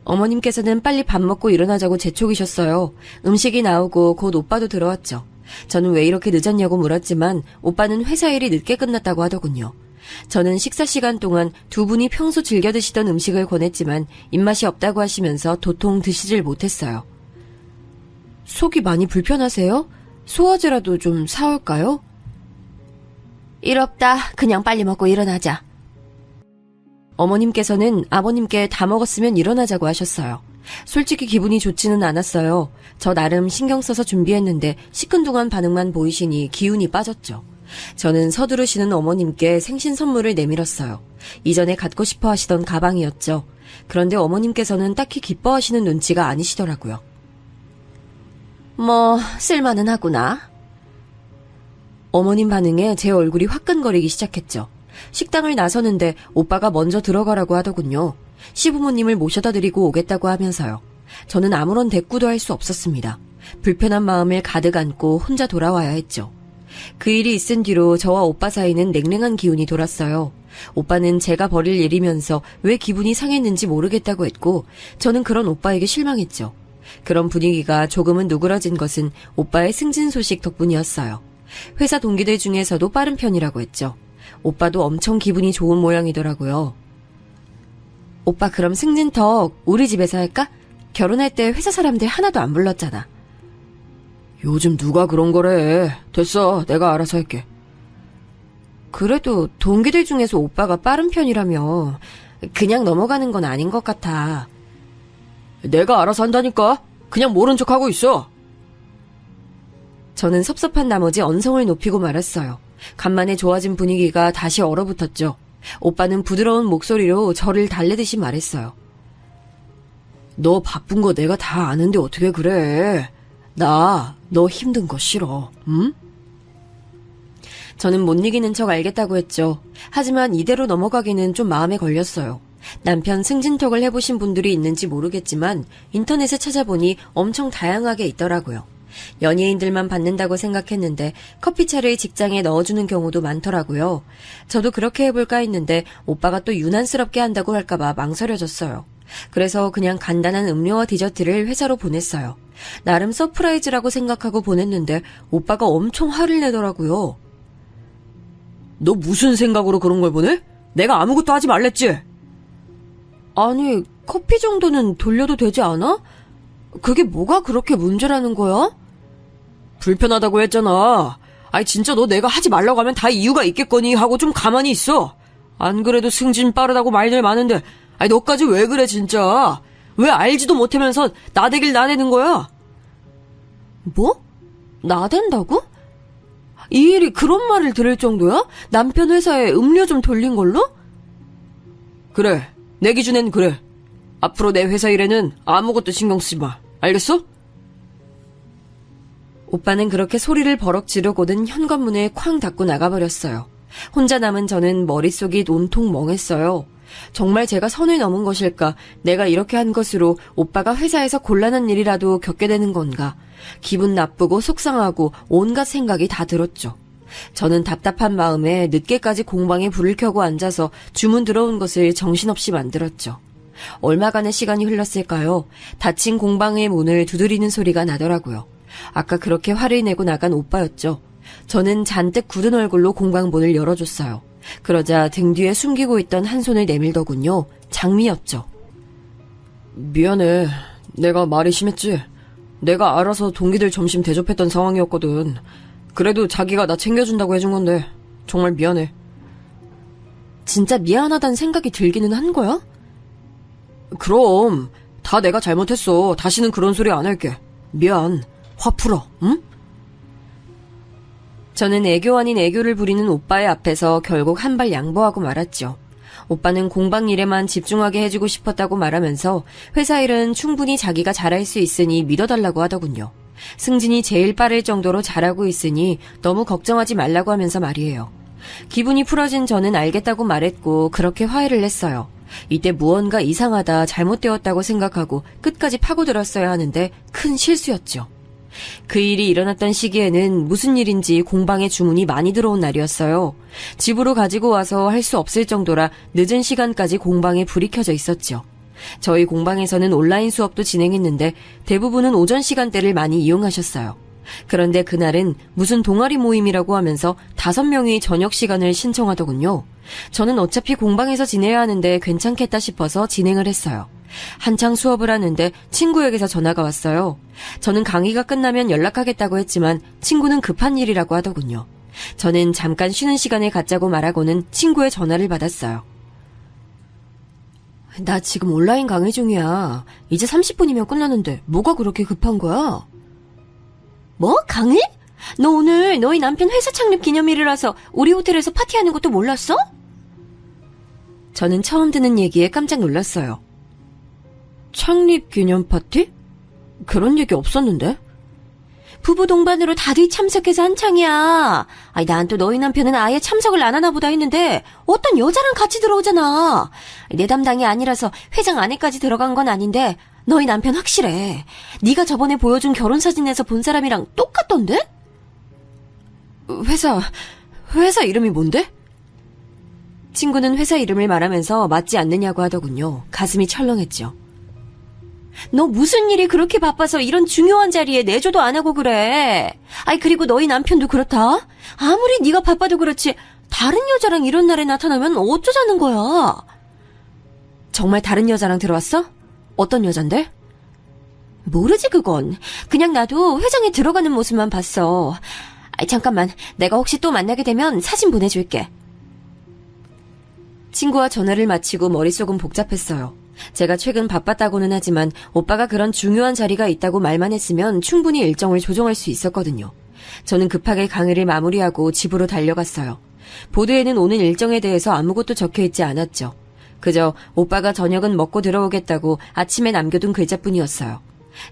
어머님께서는 빨리 밥 먹고 일어나자고 재촉이셨어요. 음식이 나오고 곧 오빠도 들어왔죠. 저는 왜 이렇게 늦었냐고 물었지만 오빠는 회사 일이 늦게 끝났다고 하더군요. 저는 식사 시간 동안 두 분이 평소 즐겨 드시던 음식을 권했지만 입맛이 없다고 하시면서 도통 드시질 못했어요. 속이 많이 불편하세요? 소화제라도 좀 사올까요? 일 없다. 그냥 빨리 먹고 일어나자. 어머님께서는 아버님께 다 먹었으면 일어나자고 하셨어요. 솔직히 기분이 좋지는 않았어요. 저 나름 신경 써서 준비했는데 시큰둥한 반응만 보이시니 기운이 빠졌죠. 저는 서두르시는 어머님께 생신 선물을 내밀었어요. 이전에 갖고 싶어 하시던 가방이었죠. 그런데 어머님께서는 딱히 기뻐하시는 눈치가 아니시더라고요. 뭐 쓸만은 하구나. 어머님 반응에 제 얼굴이 화끈거리기 시작했죠. 식당을 나서는데 오빠가 먼저 들어가라고 하더군요. 시부모님을 모셔다 드리고 오겠다고 하면서요. 저는 아무런 대꾸도 할 수 없었습니다. 불편한 마음을 가득 안고 혼자 돌아와야 했죠. 그 일이 있은 뒤로 저와 오빠 사이는 냉랭한 기운이 돌았어요. 오빠는 제가 벌일 일이면서 왜 기분이 상했는지 모르겠다고 했고 저는 그런 오빠에게 실망했죠. 그런 분위기가 조금은 누그러진 것은 오빠의 승진 소식 덕분이었어요. 회사 동기들 중에서도 빠른 편이라고 했죠. 오빠도 엄청 기분이 좋은 모양이더라고요. 오빠 그럼 승진턱 우리 집에서 할까? 결혼할 때 회사 사람들 하나도 안 불렀잖아. 요즘 누가 그런 거래. 됐어, 내가 알아서 할게. 그래도 동기들 중에서 오빠가 빠른 편이라며 그냥 넘어가는 건 아닌 것 같아. 내가 알아서 한다니까. 그냥 모른 척하고 있어. 저는 섭섭한 나머지 언성을 높이고 말았어요. 간만에 좋아진 분위기가 다시 얼어붙었죠. 오빠는 부드러운 목소리로 저를 달래듯이 말했어요. 너 바쁜 거 내가 다 아는데 어떻게 그래. 나 너 힘든 거 싫어. 응? 저는 못 이기는 척 알겠다고 했죠. 하지만 이대로 넘어가기는 좀 마음에 걸렸어요. 남편 승진톡을 해보신 분들이 있는지 모르겠지만 인터넷에 찾아보니 엄청 다양하게 있더라고요. 연예인들만 받는다고 생각했는데 커피차를 직장에 넣어주는 경우도 많더라고요. 저도 그렇게 해볼까 했는데 오빠가 또 유난스럽게 한다고 할까봐 망설여졌어요. 그래서 그냥 간단한 음료와 디저트를 회사로 보냈어요. 나름 서프라이즈라고 생각하고 보냈는데 오빠가 엄청 화를 내더라고요. 너 무슨 생각으로 그런 걸 보내? 내가 아무것도 하지 말랬지? 아니, 커피 정도는 돌려도 되지 않아? 그게 뭐가 그렇게 문제라는 거야? 불편하다고 했잖아. 아니 진짜 너 내가 하지 말라고 하면 다 이유가 있겠거니 하고 좀 가만히 있어. 안 그래도 승진 빠르다고 말들 많은데 아니 너까지 왜 그래 진짜. 왜 알지도 못하면서 나대길 나대는 거야? 뭐? 나댄다고? 이 일이 그런 말을 들을 정도야? 남편 회사에 음료 좀 돌린 걸로? 그래, 내 기준엔 그래. 앞으로 내 회사 일에는 아무것도 신경 쓰지 마. 알겠어? 오빠는 그렇게 소리를 버럭 지르고는 현관문을 쾅 닫고 나가버렸어요. 혼자 남은 저는 머릿속이 온통 멍했어요. 정말 제가 선을 넘은 것일까? 내가 이렇게 한 것으로 오빠가 회사에서 곤란한 일이라도 겪게 되는 건가? 기분 나쁘고 속상하고 온갖 생각이 다 들었죠. 저는 답답한 마음에 늦게까지 공방에 불을 켜고 앉아서 주문 들어온 것을 정신없이 만들었죠. 얼마간의 시간이 흘렀을까요? 닫힌 공방의 문을 두드리는 소리가 나더라고요. 아까 그렇게 화를 내고 나간 오빠였죠. 저는 잔뜩 굳은 얼굴로 공방 문을 열어줬어요. 그러자 등 뒤에 숨기고 있던 한 손을 내밀더군요. 장미였죠. 미안해. 내가 말이 심했지. 내가 알아서 동기들 점심 대접했던 상황이었거든. 그래도 자기가 나 챙겨준다고 해준 건데 정말 미안해. 진짜 미안하다는 생각이 들기는 한 거야? 그럼 다 내가 잘못했어. 다시는 그런 소리 안 할게. 미안. 화 풀어. 응? 저는 애교 아닌 애교를 부리는 오빠의 앞에서 결국 한 발 양보하고 말았죠. 오빠는 공방 일에만 집중하게 해주고 싶었다고 말하면서 회사 일은 충분히 자기가 잘할 수 있으니 믿어달라고 하더군요. 승진이 제일 빠를 정도로 잘하고 있으니 너무 걱정하지 말라고 하면서 말이에요. 기분이 풀어진 저는 알겠다고 말했고 그렇게 화해를 했어요. 이때 무언가 이상하다 잘못되었다고 생각하고 끝까지 파고들었어야 하는데 큰 실수였죠. 그 일이 일어났던 시기에는 무슨 일인지 공방에 주문이 많이 들어온 날이었어요. 집으로 가지고 와서 할 수 없을 정도라 늦은 시간까지 공방에 불이 켜져 있었죠. 저희 공방에서는 온라인 수업도 진행했는데 대부분은 오전 시간대를 많이 이용하셨어요. 그런데 그날은 무슨 동아리 모임이라고 하면서 5명이 저녁 시간을 신청하더군요. 저는 어차피 공방에서 지내야 하는데 괜찮겠다 싶어서 진행을 했어요. 한창 수업을 하는데 친구에게서 전화가 왔어요. 저는 강의가 끝나면 연락하겠다고 했지만 친구는 급한 일이라고 하더군요. 저는 잠깐 쉬는 시간을 갖자고 말하고는 친구의 전화를 받았어요. 나 지금 온라인 강의 중이야. 이제 30분이면 끝나는데 뭐가 그렇게 급한 거야? 뭐? 강의? 너 오늘 너희 남편 회사 창립 기념일이라서 우리 호텔에서 파티하는 것도 몰랐어? 저는 처음 듣는 얘기에 깜짝 놀랐어요. 창립 기념 파티? 그런 얘기 없었는데? 부부 동반으로 다들 참석해서 한창이야. 아니, 난 또 너희 남편은 아예 참석을 안 하나 보다 했는데 어떤 여자랑 같이 들어오잖아. 내 담당이 아니라서 회장 안에까지 들어간 건 아닌데 너희 남편 확실해. 네가 저번에 보여준 결혼사진에서 본 사람이랑 똑같던데? 회사 이름이 뭔데? 친구는 회사 이름을 말하면서 맞지 않느냐고 하더군요. 가슴이 철렁했죠. 너 무슨 일이 그렇게 바빠서 이런 중요한 자리에 내조도 안 하고 그래. 아이, 그리고 너희 남편도 그렇다. 아무리 네가 바빠도 그렇지 다른 여자랑 이런 날에 나타나면 어쩌자는 거야. 정말 다른 여자랑 들어왔어? 어떤 여잔데? 모르지 그건. 그냥 나도 회장에 들어가는 모습만 봤어. 아이, 잠깐만. 내가 혹시 또 만나게 되면 사진 보내줄게. 친구와 전화를 마치고 머릿속은 복잡했어요. 제가 최근 바빴다고는 하지만 오빠가 그런 중요한 자리가 있다고 말만 했으면 충분히 일정을 조정할 수 있었거든요. 저는 급하게 강의를 마무리하고 집으로 달려갔어요. 보드에는 오는 일정에 대해서 아무것도 적혀있지 않았죠. 그저 오빠가 저녁은 먹고 들어오겠다고 아침에 남겨둔 글자뿐이었어요.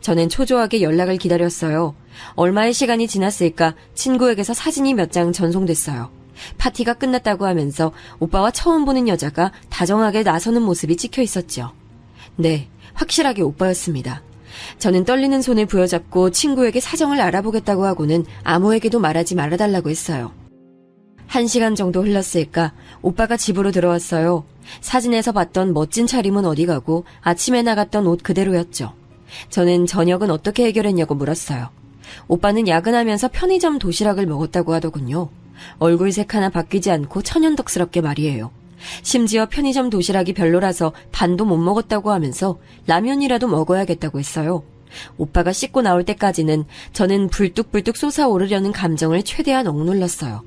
저는 초조하게 연락을 기다렸어요. 얼마의 시간이 지났을까 친구에게서 사진이 몇 장 전송됐어요. 파티가 끝났다고 하면서 오빠와 처음 보는 여자가 다정하게 나서는 모습이 찍혀 있었죠. 네, 확실하게 오빠였습니다. 저는 떨리는 손을 부여잡고 친구에게 사정을 알아보겠다고 하고는 아무에게도 말하지 말아달라고 했어요. 1시간 정도 흘렀을까 오빠가 집으로 들어왔어요. 사진에서 봤던 멋진 차림은 어디 가고 아침에 나갔던 옷 그대로였죠. 저는 저녁은 어떻게 해결했냐고 물었어요. 오빠는 야근하면서 편의점 도시락을 먹었다고 하더군요. 얼굴색 하나 바뀌지 않고 천연덕스럽게 말이에요. 심지어 편의점 도시락이 별로라서 반도 못 먹었다고 하면서 라면이라도 먹어야겠다고 했어요. 오빠가 씻고 나올 때까지는 저는 불뚝불뚝 솟아오르려는 감정을 최대한 억눌렀어요.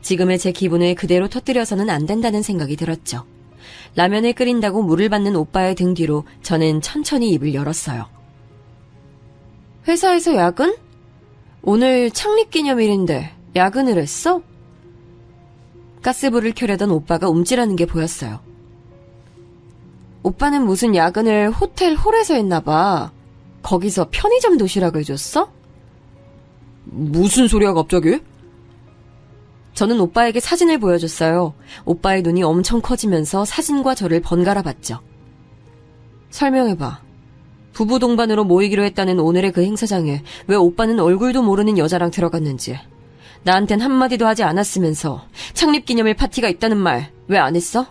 지금의 제 기분을 그대로 터뜨려서는 안 된다는 생각이 들었죠. 라면을 끓인다고 물을 받는 오빠의 등 뒤로 저는 천천히 입을 열었어요. 회사에서 야근? 오늘 창립기념일인데 야근을 했어? 가스불을 켜려던 오빠가 움찔하는 게 보였어요. 오빠는 무슨 야근을 호텔 홀에서 했나 봐. 거기서 편의점 도시락을 줬어? 무슨 소리야 갑자기? 저는 오빠에게 사진을 보여줬어요. 오빠의 눈이 엄청 커지면서 사진과 저를 번갈아 봤죠. 설명해봐. 부부 동반으로 모이기로 했다는 오늘의 그 행사장에 왜 오빠는 얼굴도 모르는 여자랑 들어갔는지. 나한텐 한마디도 하지 않았으면서 창립기념일 파티가 있다는 말 왜 안 했어?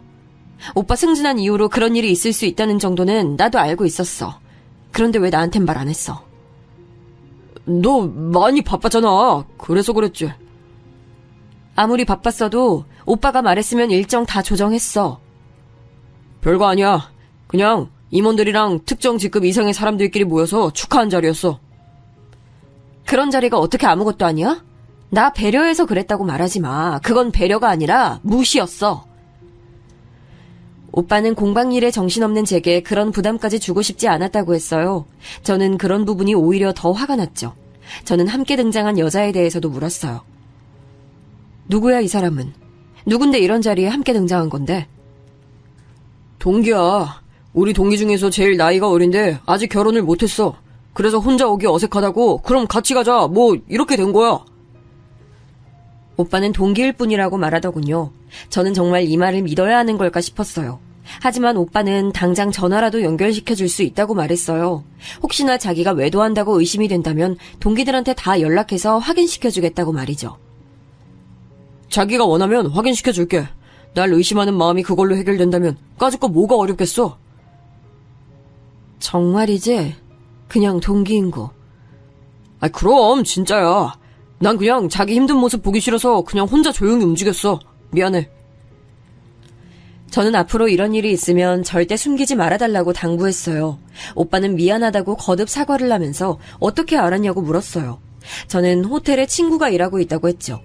오빠 승진한 이후로 그런 일이 있을 수 있다는 정도는 나도 알고 있었어. 그런데 왜 나한텐 말 안 했어? 너 많이 바빴잖아. 그래서 그랬지. 아무리 바빴어도 오빠가 말했으면 일정 다 조정했어. 별거 아니야. 그냥 임원들이랑 특정 직급 이상의 사람들끼리 모여서 축하한 자리였어. 그런 자리가 어떻게 아무것도 아니야? 나 배려해서 그랬다고 말하지 마. 그건 배려가 아니라 무시였어. 오빠는 공방일에 정신없는 제게 그런 부담까지 주고 싶지 않았다고 했어요. 저는 그런 부분이 오히려 더 화가 났죠. 저는 함께 등장한 여자에 대해서도 물었어요. 누구야 이 사람은? 누군데 이런 자리에 함께 등장한 건데? 동기야. 우리 동기 중에서 제일 나이가 어린데 아직 결혼을 못했어. 그래서 혼자 오기 어색하다고 그럼 같이 가자 뭐 이렇게 된 거야. 오빠는 동기일 뿐이라고 말하더군요. 저는 정말 이 말을 믿어야 하는 걸까 싶었어요. 하지만 오빠는 당장 전화라도 연결시켜줄 수 있다고 말했어요. 혹시나 자기가 외도한다고 의심이 된다면 동기들한테 다 연락해서 확인시켜주겠다고 말이죠. 자기가 원하면 확인시켜줄게. 날 의심하는 마음이 그걸로 해결된다면 까짓거 뭐가 어렵겠어. 정말이지? 그냥 동기인 거. 그럼 진짜야. 난 그냥 자기 힘든 모습 보기 싫어서 그냥 혼자 조용히 움직였어. 미안해. 저는 앞으로 이런 일이 있으면 절대 숨기지 말아달라고 당부했어요. 오빠는 미안하다고 거듭 사과를 하면서 어떻게 알았냐고 물었어요. 저는 호텔에 친구가 일하고 있다고 했죠.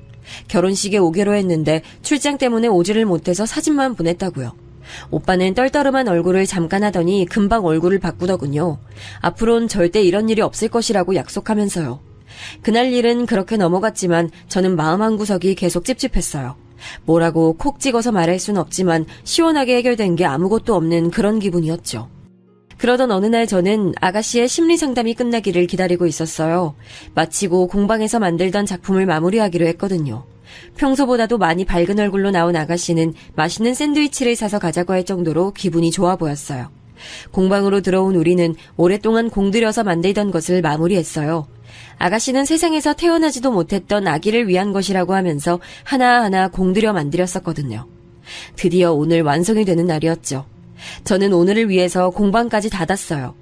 결혼식에 오기로 했는데 출장 때문에 오지를 못해서 사진만 보냈다고요. 오빠는 떨떠름한 얼굴을 잠깐 하더니 금방 얼굴을 바꾸더군요. 앞으론 절대 이런 일이 없을 것이라고 약속하면서요. 그날 일은 그렇게 넘어갔지만 저는 마음 한구석이 계속 찝찝했어요. 뭐라고 콕 찍어서 말할 순 없지만 시원하게 해결된 게 아무것도 없는 그런 기분이었죠. 그러던 어느 날 저는 아가씨의 심리 상담이 끝나기를 기다리고 있었어요. 마치고 공방에서 만들던 작품을 마무리하기로 했거든요. 평소보다도 많이 밝은 얼굴로 나온 아가씨는 맛있는 샌드위치를 사서 가자고 할 정도로 기분이 좋아 보였어요. 공방으로 들어온 우리는 오랫동안 공들여서 만들던 것을 마무리했어요. 아가씨는 세상에서 태어나지도 못했던 아기를 위한 것이라고 하면서 하나하나 공들여 만들었었거든요. 드디어 오늘 완성이 되는 날이었죠. 저는 오늘을 위해서 공방까지 닫았어요.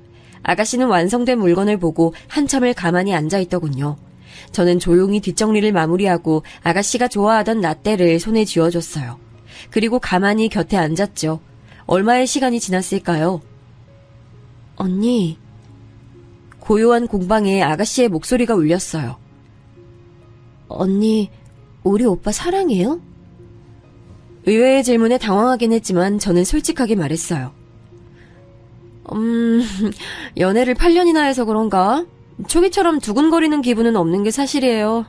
아가씨는 완성된 물건을 보고 한참을 가만히 앉아있더군요. 저는 조용히 뒷정리를 마무리하고 아가씨가 좋아하던 라떼를 손에 쥐어줬어요. 그리고 가만히 곁에 앉았죠. 얼마의 시간이 지났을까요? 언니... 고요한 공방에 아가씨의 목소리가 울렸어요. 언니, 우리 오빠 사랑해요? 의외의 질문에 당황하긴 했지만 저는 솔직하게 말했어요. 연애를 8년이나 해서 그런가? 초기처럼 두근거리는 기분은 없는 게 사실이에요.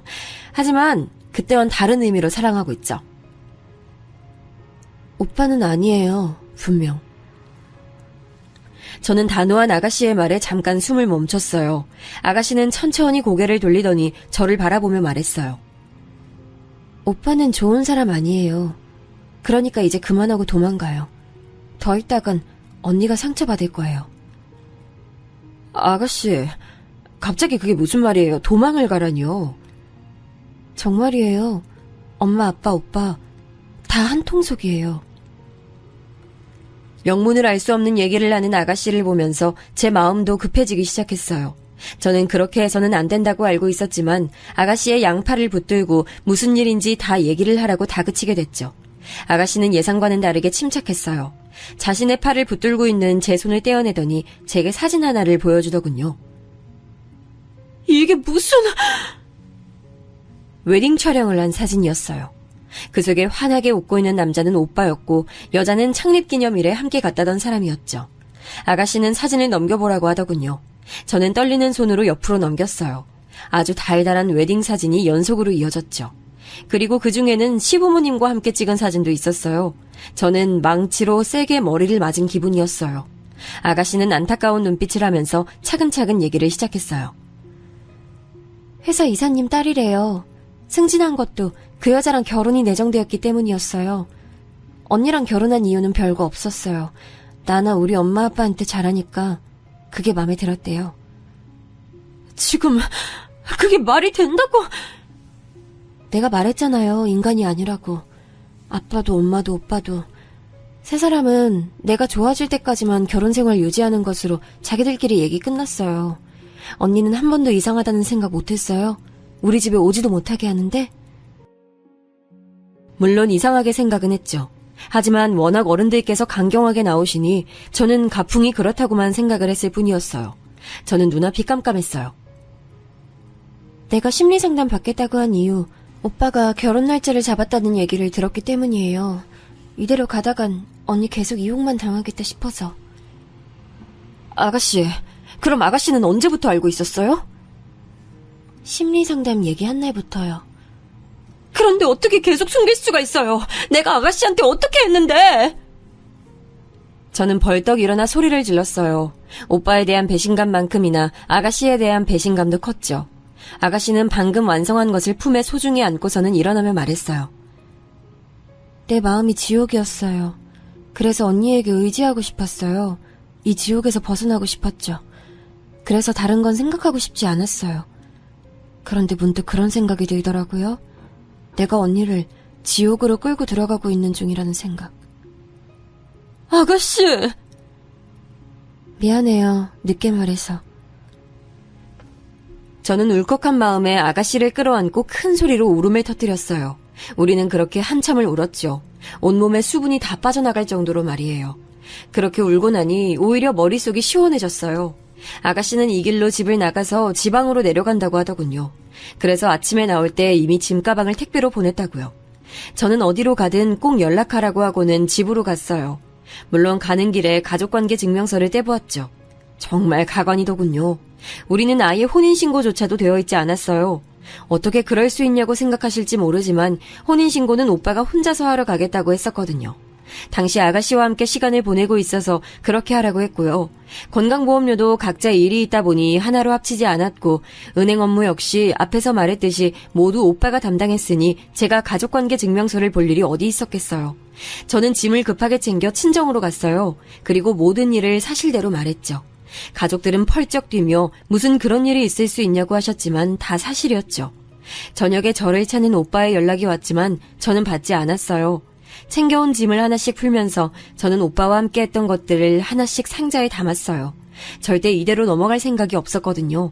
하지만 그때와는 다른 의미로 사랑하고 있죠. 오빠는 아니에요, 분명. 저는 단호한 아가씨의 말에 잠깐 숨을 멈췄어요. 아가씨는 천천히 고개를 돌리더니 저를 바라보며 말했어요. 오빠는 좋은 사람 아니에요. 그러니까 이제 그만하고 도망가요. 더 있다간 언니가 상처받을 거예요. 아가씨, 갑자기 그게 무슨 말이에요? 도망을 가라니요. 정말이에요. 엄마, 아빠, 오빠 다 한 통속이에요. 영문을 알 수 없는 얘기를 하는 아가씨를 보면서 제 마음도 급해지기 시작했어요. 저는 그렇게 해서는 안 된다고 알고 있었지만 아가씨의 양팔을 붙들고 무슨 일인지 다 얘기를 하라고 다그치게 됐죠. 아가씨는 예상과는 다르게 침착했어요. 자신의 팔을 붙들고 있는 제 손을 떼어내더니 제게 사진 하나를 보여주더군요. 이게 무슨... 웨딩 촬영을 한 사진이었어요. 그 속에 환하게 웃고 있는 남자는 오빠였고 여자는 창립기념일에 함께 갔다던 사람이었죠. 아가씨는 사진을 넘겨보라고 하더군요. 저는 떨리는 손으로 옆으로 넘겼어요. 아주 달달한 웨딩 사진이 연속으로 이어졌죠. 그리고 그 중에는 시부모님과 함께 찍은 사진도 있었어요. 저는 망치로 세게 머리를 맞은 기분이었어요. 아가씨는 안타까운 눈빛을 하면서 차근차근 얘기를 시작했어요. 회사 이사님 딸이래요. 승진한 것도 그 여자랑 결혼이 내정되었기 때문이었어요. 언니랑 결혼한 이유는 별거 없었어요. 나나 우리 엄마 아빠한테 잘하니까 그게 마음에 들었대요. 지금 그게 말이 된다고? 내가 말했잖아요. 인간이 아니라고. 아빠도 엄마도 오빠도. 세 사람은 내가 좋아질 때까지만 결혼생활 유지하는 것으로 자기들끼리 얘기 끝났어요. 언니는 한 번도 이상하다는 생각 못했어요? 우리 집에 오지도 못하게 하는데? 물론 이상하게 생각은 했죠. 하지만 워낙 어른들께서 강경하게 나오시니 저는 가풍이 그렇다고만 생각을 했을 뿐이었어요. 저는 눈앞이 깜깜했어요. 내가 심리상담 받겠다고 한 이유, 오빠가 결혼 날짜를 잡았다는 얘기를 들었기 때문이에요. 이대로 가다간 언니 계속 이용만 당하겠다 싶어서. 아가씨, 그럼 아가씨는 언제부터 알고 있었어요? 심리상담 얘기한 날부터요. 그런데 어떻게 계속 숨길 수가 있어요? 내가 아가씨한테 어떻게 했는데? 저는 벌떡 일어나 소리를 질렀어요. 오빠에 대한 배신감만큼이나 아가씨에 대한 배신감도 컸죠. 아가씨는 방금 완성한 것을 품에 소중히 안고서는 일어나며 말했어요. 내 마음이 지옥이었어요. 그래서 언니에게 의지하고 싶었어요. 이 지옥에서 벗어나고 싶었죠. 그래서 다른 건 생각하고 싶지 않았어요. 그런데 문득 그런 생각이 들더라고요. 내가 언니를 지옥으로 끌고 들어가고 있는 중이라는 생각. 아가씨! 미안해요. 늦게 말해서. 저는 울컥한 마음에 아가씨를 끌어안고 큰 소리로 울음을 터뜨렸어요. 우리는 그렇게 한참을 울었죠. 온몸에 수분이 다 빠져나갈 정도로 말이에요. 그렇게 울고 나니 오히려 머릿속이 시원해졌어요. 아가씨는 이 길로 집을 나가서 지방으로 내려간다고 하더군요. 그래서 아침에 나올 때 이미 짐가방을 택배로 보냈다고요. 저는 어디로 가든 꼭 연락하라고 하고는 집으로 갔어요. 물론 가는 길에 가족관계 증명서를 떼보았죠. 정말 가관이더군요. 우리는 아예 혼인신고조차도 되어 있지 않았어요. 어떻게 그럴 수 있냐고 생각하실지 모르지만 혼인신고는 오빠가 혼자서 하러 가겠다고 했었거든요. 당시 아가씨와 함께 시간을 보내고 있어서 그렇게 하라고 했고요. 건강보험료도 각자 일이 있다 보니 하나로 합치지 않았고 은행 업무 역시 앞에서 말했듯이 모두 오빠가 담당했으니 제가 가족관계 증명서를 볼 일이 어디 있었겠어요. 저는 짐을 급하게 챙겨 친정으로 갔어요. 그리고 모든 일을 사실대로 말했죠. 가족들은 펄쩍 뛰며 무슨 그런 일이 있을 수 있냐고 하셨지만 다 사실이었죠. 저녁에 저를 찾는 오빠의 연락이 왔지만 저는 받지 않았어요. 챙겨온 짐을 하나씩 풀면서 저는 오빠와 함께 했던 것들을 하나씩 상자에 담았어요. 절대 이대로 넘어갈 생각이 없었거든요.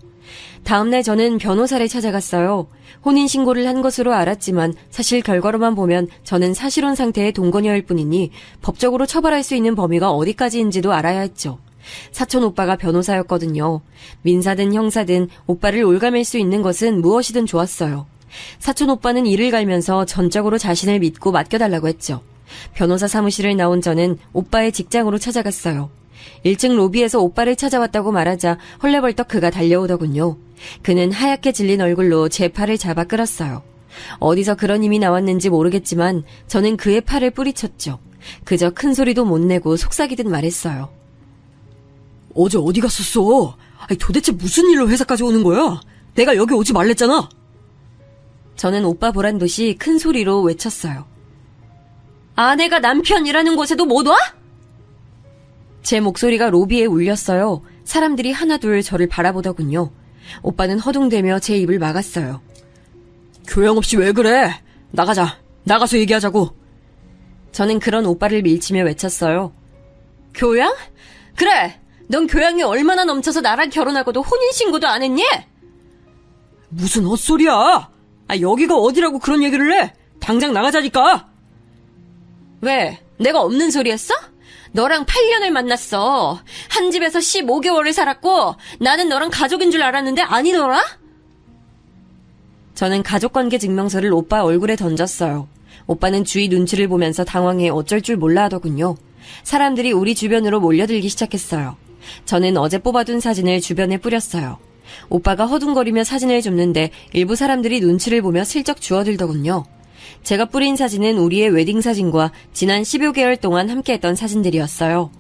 다음날 저는 변호사를 찾아갔어요. 혼인신고를 한 것으로 알았지만 사실 결과로만 보면 저는 사실혼 상태의 동거녀일 뿐이니 법적으로 처벌할 수 있는 범위가 어디까지인지도 알아야 했죠. 사촌 오빠가 변호사였거든요. 민사든 형사든 오빠를 올가맬 수 있는 것은 무엇이든 좋았어요. 사촌 오빠는 이를 갈면서 전적으로 자신을 믿고 맡겨달라고 했죠. 변호사 사무실을 나온 저는 오빠의 직장으로 찾아갔어요. 1층 로비에서 오빠를 찾아왔다고 말하자 헐레벌떡 그가 달려오더군요. 그는 하얗게 질린 얼굴로 제 팔을 잡아 끌었어요. 어디서 그런 힘이 나왔는지 모르겠지만 저는 그의 팔을 뿌리쳤죠. 그저 큰 소리도 못 내고 속삭이듯 말했어요. 어제 어디 갔었어? 아니, 도대체 무슨 일로 회사까지 오는 거야? 내가 여기 오지 말랬잖아. 저는 오빠 보란 듯이 큰 소리로 외쳤어요. 아내가 남편이라는 곳에도 못 와? 제 목소리가 로비에 울렸어요. 사람들이 하나둘 저를 바라보더군요. 오빠는 허둥대며 제 입을 막았어요. 교양 없이 왜 그래? 나가자. 나가서 얘기하자고. 저는 그런 오빠를 밀치며 외쳤어요. 교양? 그래! 넌 교양이 얼마나 넘쳐서 나랑 결혼하고도 혼인신고도 안 했니? 무슨 헛소리야! 여기가 어디라고 그런 얘기를 해? 당장 나가자니까! 왜? 내가 없는 소리 했어? 너랑 8년을 만났어. 한 집에서 15개월을 살았고 나는 너랑 가족인 줄 알았는데 아니더라? 저는 가족관계 증명서를 오빠 얼굴에 던졌어요. 오빠는 주위 눈치를 보면서 당황해 어쩔 줄 몰라 하더군요. 사람들이 우리 주변으로 몰려들기 시작했어요. 저는 어제 뽑아둔 사진을 주변에 뿌렸어요. 오빠가 허둥거리며 사진을 줍는데 일부 사람들이 눈치를 보며 슬쩍 주워들더군요. 제가 뿌린 사진은 우리의 웨딩 사진과 지난 10여 개월 동안 함께했던 사진들이었어요.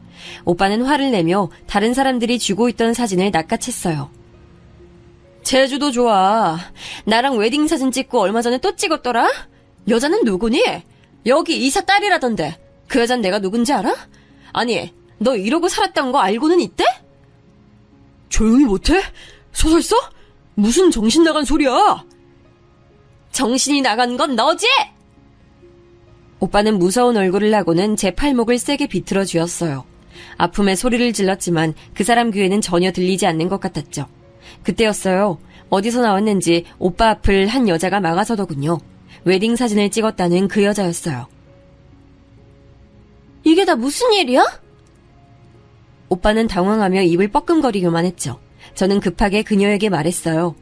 오빠는 화를 내며 다른 사람들이 쥐고 있던 사진을 낚아챘어요. 제주도 좋아. 나랑 웨딩 사진 찍고 얼마 전에 또 찍었더라? 여자는 누구니? 여기 이사 딸이라던데. 그 여잔 내가 누군지 알아? 아니, 너 이러고 살았던 거 알고는 있대? 조용히 못해? 소설 써? 무슨 정신 나간 소리야? 정신이 나간 건 너지? 오빠는 무서운 얼굴을 하고는 제 팔목을 세게 비틀어 쥐었어요. 아픔에 소리를 질렀지만 그 사람 귀에는 전혀 들리지 않는 것 같았죠. 그때였어요. 어디서 나왔는지 오빠 앞을 한 여자가 막아서더군요. 웨딩 사진을 찍었다는 그 여자였어요. 이게 다 무슨 일이야? 오빠는 당황하며 입을 뻐끔거리기만 했죠. 저는 급하게 그녀에게 말했어요.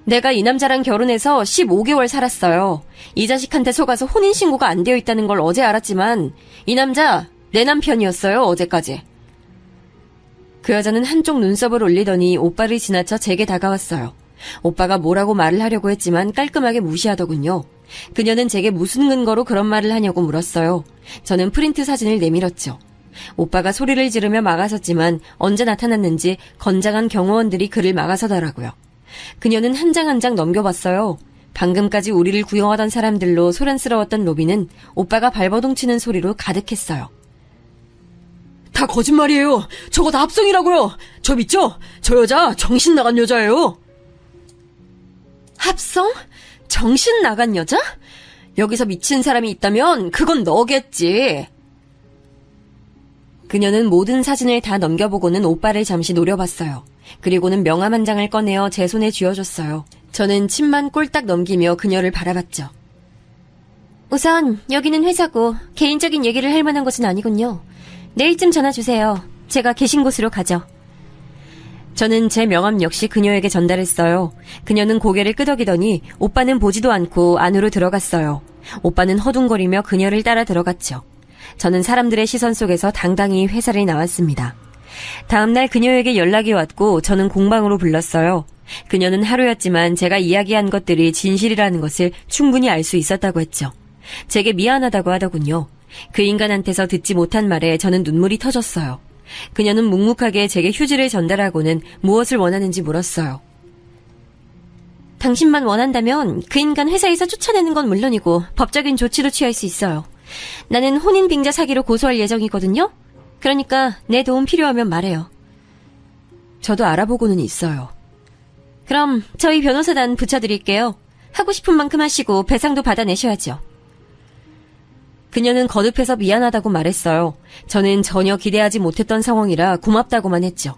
내가 이 남자랑 결혼해서 15개월 살았어요. 이 자식한테 속아서 혼인신고가 안 되어 있다는 걸 어제 알았지만 이 남자 내 남편이었어요, 어제까지. 그 여자는 한쪽 눈썹을 올리더니 오빠를 지나쳐 제게 다가왔어요. 오빠가 뭐라고 말을 하려고 했지만 깔끔하게 무시하더군요. 그녀는 제게 무슨 근거로 그런 말을 하냐고 물었어요. 저는 프린트 사진을 내밀었죠. 오빠가 소리를 지르며 막아섰지만 언제 나타났는지 건장한 경호원들이 그를 막아서더라고요. 그녀는 한 장 한 장 넘겨봤어요. 방금까지 우리를 구경하던 사람들로 소란스러웠던 로비는 오빠가 발버둥 치는 소리로 가득했어요. 다 거짓말이에요. 저거 다 합성이라고요. 저 믿죠? 저 여자 정신 나간 여자예요. 합성? 정신 나간 여자? 여기서 미친 사람이 있다면 그건 너겠지. 그녀는 모든 사진을 다 넘겨보고는 오빠를 잠시 노려봤어요. 그리고는 명함 한 장을 꺼내어 제 손에 쥐어줬어요. 저는 침만 꼴딱 넘기며 그녀를 바라봤죠. 우선 여기는 회사고 개인적인 얘기를 할 만한 곳은 아니군요. 내일쯤 전화 주세요. 제가 계신 곳으로 가죠. 저는 제 명함 역시 그녀에게 전달했어요. 그녀는 고개를 끄덕이더니 오빠는 보지도 않고 안으로 들어갔어요. 오빠는 허둥거리며 그녀를 따라 들어갔죠. 저는 사람들의 시선 속에서 당당히 회사를 나왔습니다. 다음날 그녀에게 연락이 왔고 저는 공방으로 불렀어요. 그녀는 하루였지만 제가 이야기한 것들이 진실이라는 것을 충분히 알 수 있었다고 했죠. 제게 미안하다고 하더군요. 그 인간한테서 듣지 못한 말에 저는 눈물이 터졌어요. 그녀는 묵묵하게 제게 휴지를 전달하고는 무엇을 원하는지 물었어요. 당신만 원한다면 그 인간 회사에서 쫓아내는 건 물론이고 법적인 조치도 취할 수 있어요. 나는 혼인빙자 사기로 고소할 예정이거든요. 그러니까 내 도움 필요하면 말해요. 저도 알아보고는 있어요. 그럼 저희 변호사단 붙여드릴게요. 하고 싶은 만큼 하시고 배상도 받아내셔야죠. 그녀는 거듭해서 미안하다고 말했어요. 저는 전혀 기대하지 못했던 상황이라 고맙다고만 했죠.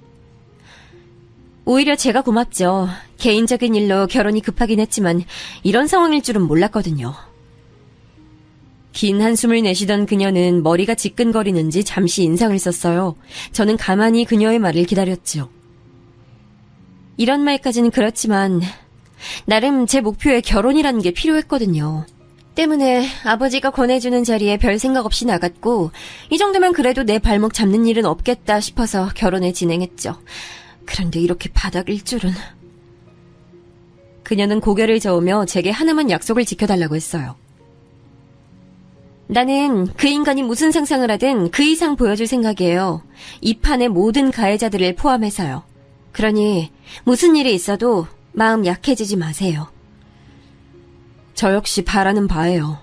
오히려 제가 고맙죠. 개인적인 일로 결혼이 급하긴 했지만 이런 상황일 줄은 몰랐거든요. 긴 한숨을 내쉬던 그녀는 머리가 지끈거리는지 잠시 인상을 썼어요. 저는 가만히 그녀의 말을 기다렸죠. 이런 말까지는 그렇지만 나름 제 목표에 결혼이라는 게 필요했거든요. 때문에 아버지가 권해주는 자리에 별 생각 없이 나갔고 이 정도면 그래도 내 발목 잡는 일은 없겠다 싶어서 결혼을 진행했죠. 그런데 이렇게 바닥일 줄은. 그녀는 고개를 저으며 제게 하나만 약속을 지켜달라고 했어요. 나는 그 인간이 무슨 상상을 하든 그 이상 보여줄 생각이에요. 이 판의 모든 가해자들을 포함해서요. 그러니 무슨 일이 있어도 마음 약해지지 마세요. 저 역시 바라는 바예요.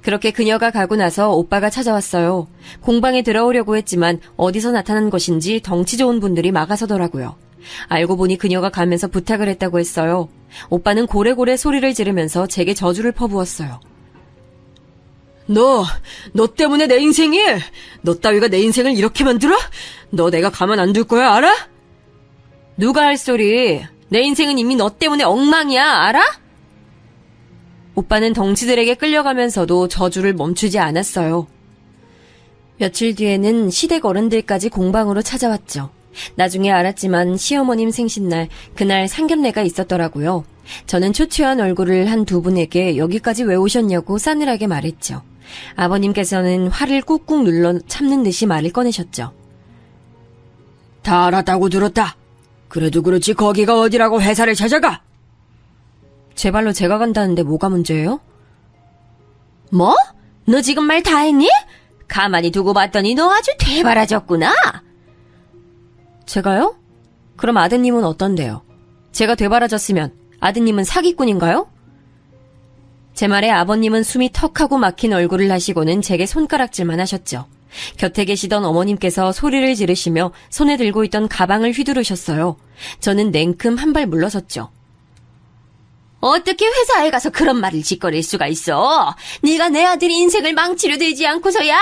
그렇게 그녀가 가고 나서 오빠가 찾아왔어요. 공방에 들어오려고 했지만 어디서 나타난 것인지 덩치 좋은 분들이 막아서더라고요. 알고 보니 그녀가 가면서 부탁을 했다고 했어요. 오빠는 고래고래 소리를 지르면서 제게 저주를 퍼부었어요. 너 때문에 내 인생이? 너 따위가 내 인생을 이렇게 만들어? 너 내가 가만 안 둘 거야, 알아? 누가 할 소리? 내 인생은 이미 너 때문에 엉망이야, 알아? 오빠는 덩치들에게 끌려가면서도 저주를 멈추지 않았어요. 며칠 뒤에는 시댁 어른들까지 공방으로 찾아왔죠. 나중에 알았지만 시어머님 생신날 그날 상견례가 있었더라고요. 저는 초췌한 얼굴을 한 두 분에게 여기까지 왜 오셨냐고 싸늘하게 말했죠. 아버님께서는 화를 꾹꾹 눌러 참는 듯이 말을 꺼내셨죠. 다 알았다고 들었다. 그래도 그렇지 거기가 어디라고 회사를 찾아가? 제 발로 제가 간다는데 뭐가 문제예요? 뭐? 너 지금 말 다 했니? 가만히 두고 봤더니 너 아주 되바라졌구나. 제가요? 그럼 아드님은 어떤데요? 제가 되바라졌으면 아드님은 사기꾼인가요? 제 말에 아버님은 숨이 턱하고 막힌 얼굴을 하시고는 제게 손가락질만 하셨죠. 곁에 계시던 어머님께서 소리를 지르시며 손에 들고 있던 가방을 휘두르셨어요. 저는 냉큼 한 발 물러섰죠. 어떻게 회사에 가서 그런 말을 짓거릴 수가 있어? 네가 내 아들 인생을 망치려 들지 않고서야!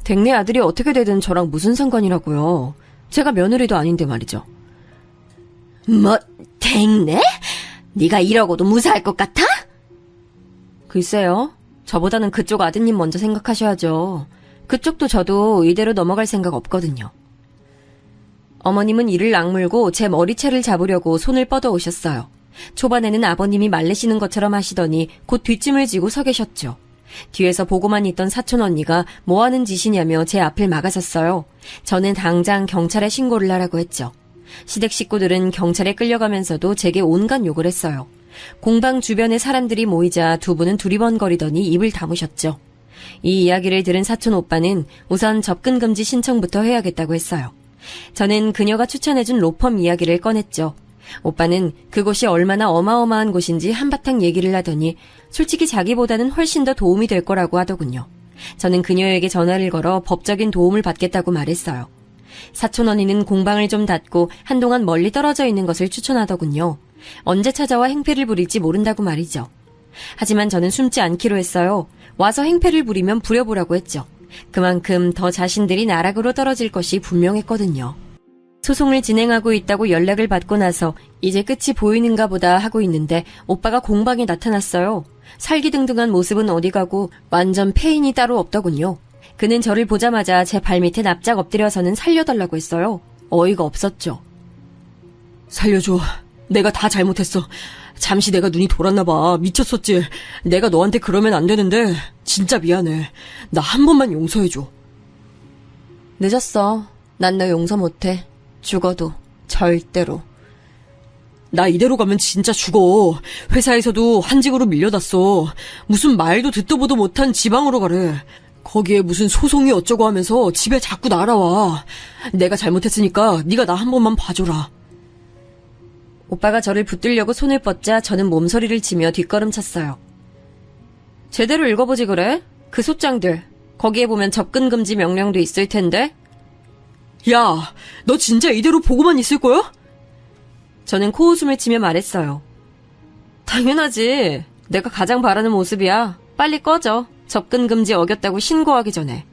댁내 아들이 어떻게 되든 저랑 무슨 상관이라고요. 제가 며느리도 아닌데 말이죠. 뭐, 댁내? 네가 이러고도 무사할 것 같아? 글쎄요. 저보다는 그쪽 아드님 먼저 생각하셔야죠. 그쪽도 저도 이대로 넘어갈 생각 없거든요. 어머님은 이를 악물고 제 머리채를 잡으려고 손을 뻗어 오셨어요. 초반에는 아버님이 말리시는 것처럼 하시더니 곧 뒷짐을 지고 서 계셨죠. 뒤에서 보고만 있던 사촌 언니가 뭐 하는 짓이냐며 제 앞을 막아섰어요. 저는 당장 경찰에 신고를 하라고 했죠. 시댁 식구들은 경찰에 끌려가면서도 제게 온갖 욕을 했어요. 공방 주변에 사람들이 모이자 두 분은 두리번거리더니 입을 다무셨죠. 이 이야기를 들은 사촌 오빠는 우선 접근 금지 신청부터 해야겠다고 했어요. 저는 그녀가 추천해준 로펌 이야기를 꺼냈죠. 오빠는 그곳이 얼마나 어마어마한 곳인지 한바탕 얘기를 하더니 솔직히 자기보다는 훨씬 더 도움이 될 거라고 하더군요. 저는 그녀에게 전화를 걸어 법적인 도움을 받겠다고 말했어요. 사촌 언니는 공방을 좀 닫고 한동안 멀리 떨어져 있는 것을 추천하더군요. 언제 찾아와 행패를 부릴지 모른다고 말이죠. 하지만 저는 숨지 않기로 했어요. 와서 행패를 부리면 부려보라고 했죠. 그만큼 더 자신들이 나락으로 떨어질 것이 분명했거든요. 소송을 진행하고 있다고 연락을 받고 나서 이제 끝이 보이는가 보다 하고 있는데 오빠가 공방에 나타났어요. 살기등등한 모습은 어디 가고 완전 패인이 따로 없더군요. 그는 저를 보자마자 제 발밑에 납작 엎드려서는 살려달라고 했어요. 어이가 없었죠. 살려줘. 내가 다 잘못했어. 잠시 내가 눈이 돌았나 봐. 미쳤었지. 내가 너한테 그러면 안 되는데 진짜 미안해. 나 한 번만 용서해줘. 늦었어. 난 너 용서 못해. 죽어도 절대로. 나 이대로 가면 진짜 죽어. 회사에서도 한직으로 밀려났어. 무슨 말도 듣도 보도 못한 지방으로 가래. 거기에 무슨 소송이 어쩌고 하면서 집에 자꾸 날아와. 내가 잘못했으니까 네가 나 한 번만 봐줘라. 오빠가 저를 붙들려고 손을 뻗자 저는 몸서리를 치며 뒷걸음쳤어요. 제대로 읽어보지 그래? 그 소장들. 거기에 보면 접근 금지 명령도 있을 텐데. 야, 너 진짜 이대로 보고만 있을 거야? 저는 코웃음을 치며 말했어요. 당연하지. 내가 가장 바라는 모습이야. 빨리 꺼져. 접근 금지 어겼다고 신고하기 전에.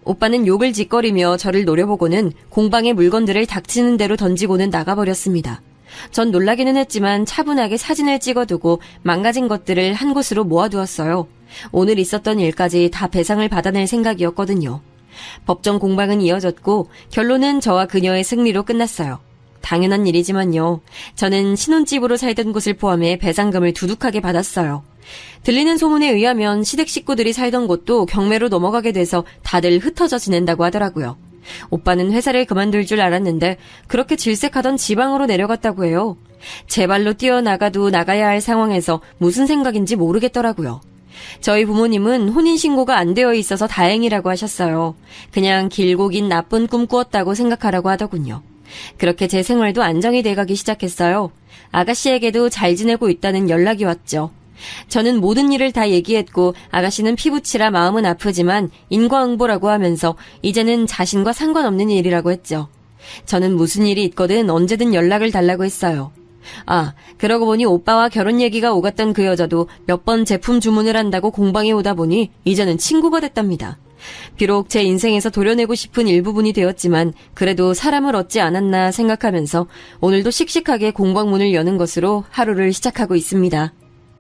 오빠는 욕을 짓거리며 저를 노려보고는 공방의 물건들을 닥치는 대로 던지고는 나가버렸습니다. 전 놀라기는 했지만 차분하게 사진을 찍어두고 망가진 것들을 한 곳으로 모아두었어요. 오늘 있었던 일까지 다 배상을 받아낼 생각이었거든요. 법정 공방은 이어졌고 결론은 저와 그녀의 승리로 끝났어요. 당연한 일이지만요. 저는 신혼집으로 살던 곳을 포함해 배상금을 두둑하게 받았어요. 들리는 소문에 의하면 시댁 식구들이 살던 곳도 경매로 넘어가게 돼서 다들 흩어져 지낸다고 하더라고요. 오빠는 회사를 그만둘 줄 알았는데 그렇게 질색하던 지방으로 내려갔다고 해요. 제 발로 뛰어나가도 나가야 할 상황에서 무슨 생각인지 모르겠더라고요. 저희 부모님은 혼인신고가 안 되어 있어서 다행이라고 하셨어요. 그냥 길고 긴 나쁜 꿈 꾸었다고 생각하라고 하더군요. 그렇게 제 생활도 안정이 돼가기 시작했어요. 아가씨에게도 잘 지내고 있다는 연락이 왔죠. 저는 모든 일을 다 얘기했고 아가씨는 피부치라 마음은 아프지만 인과응보라고 하면서 이제는 자신과 상관없는 일이라고 했죠. 저는 무슨 일이 있거든 언제든 연락을 달라고 했어요. 아, 그러고 보니 오빠와 결혼 얘기가 오갔던 그 여자도 몇 번 제품 주문을 한다고 공방에 오다 보니 이제는 친구가 됐답니다. 비록 제 인생에서 도려내고 싶은 일부분이 되었지만 그래도 사람을 얻지 않았나 생각하면서 오늘도 씩씩하게 공방문을 여는 것으로 하루를 시작하고 있습니다.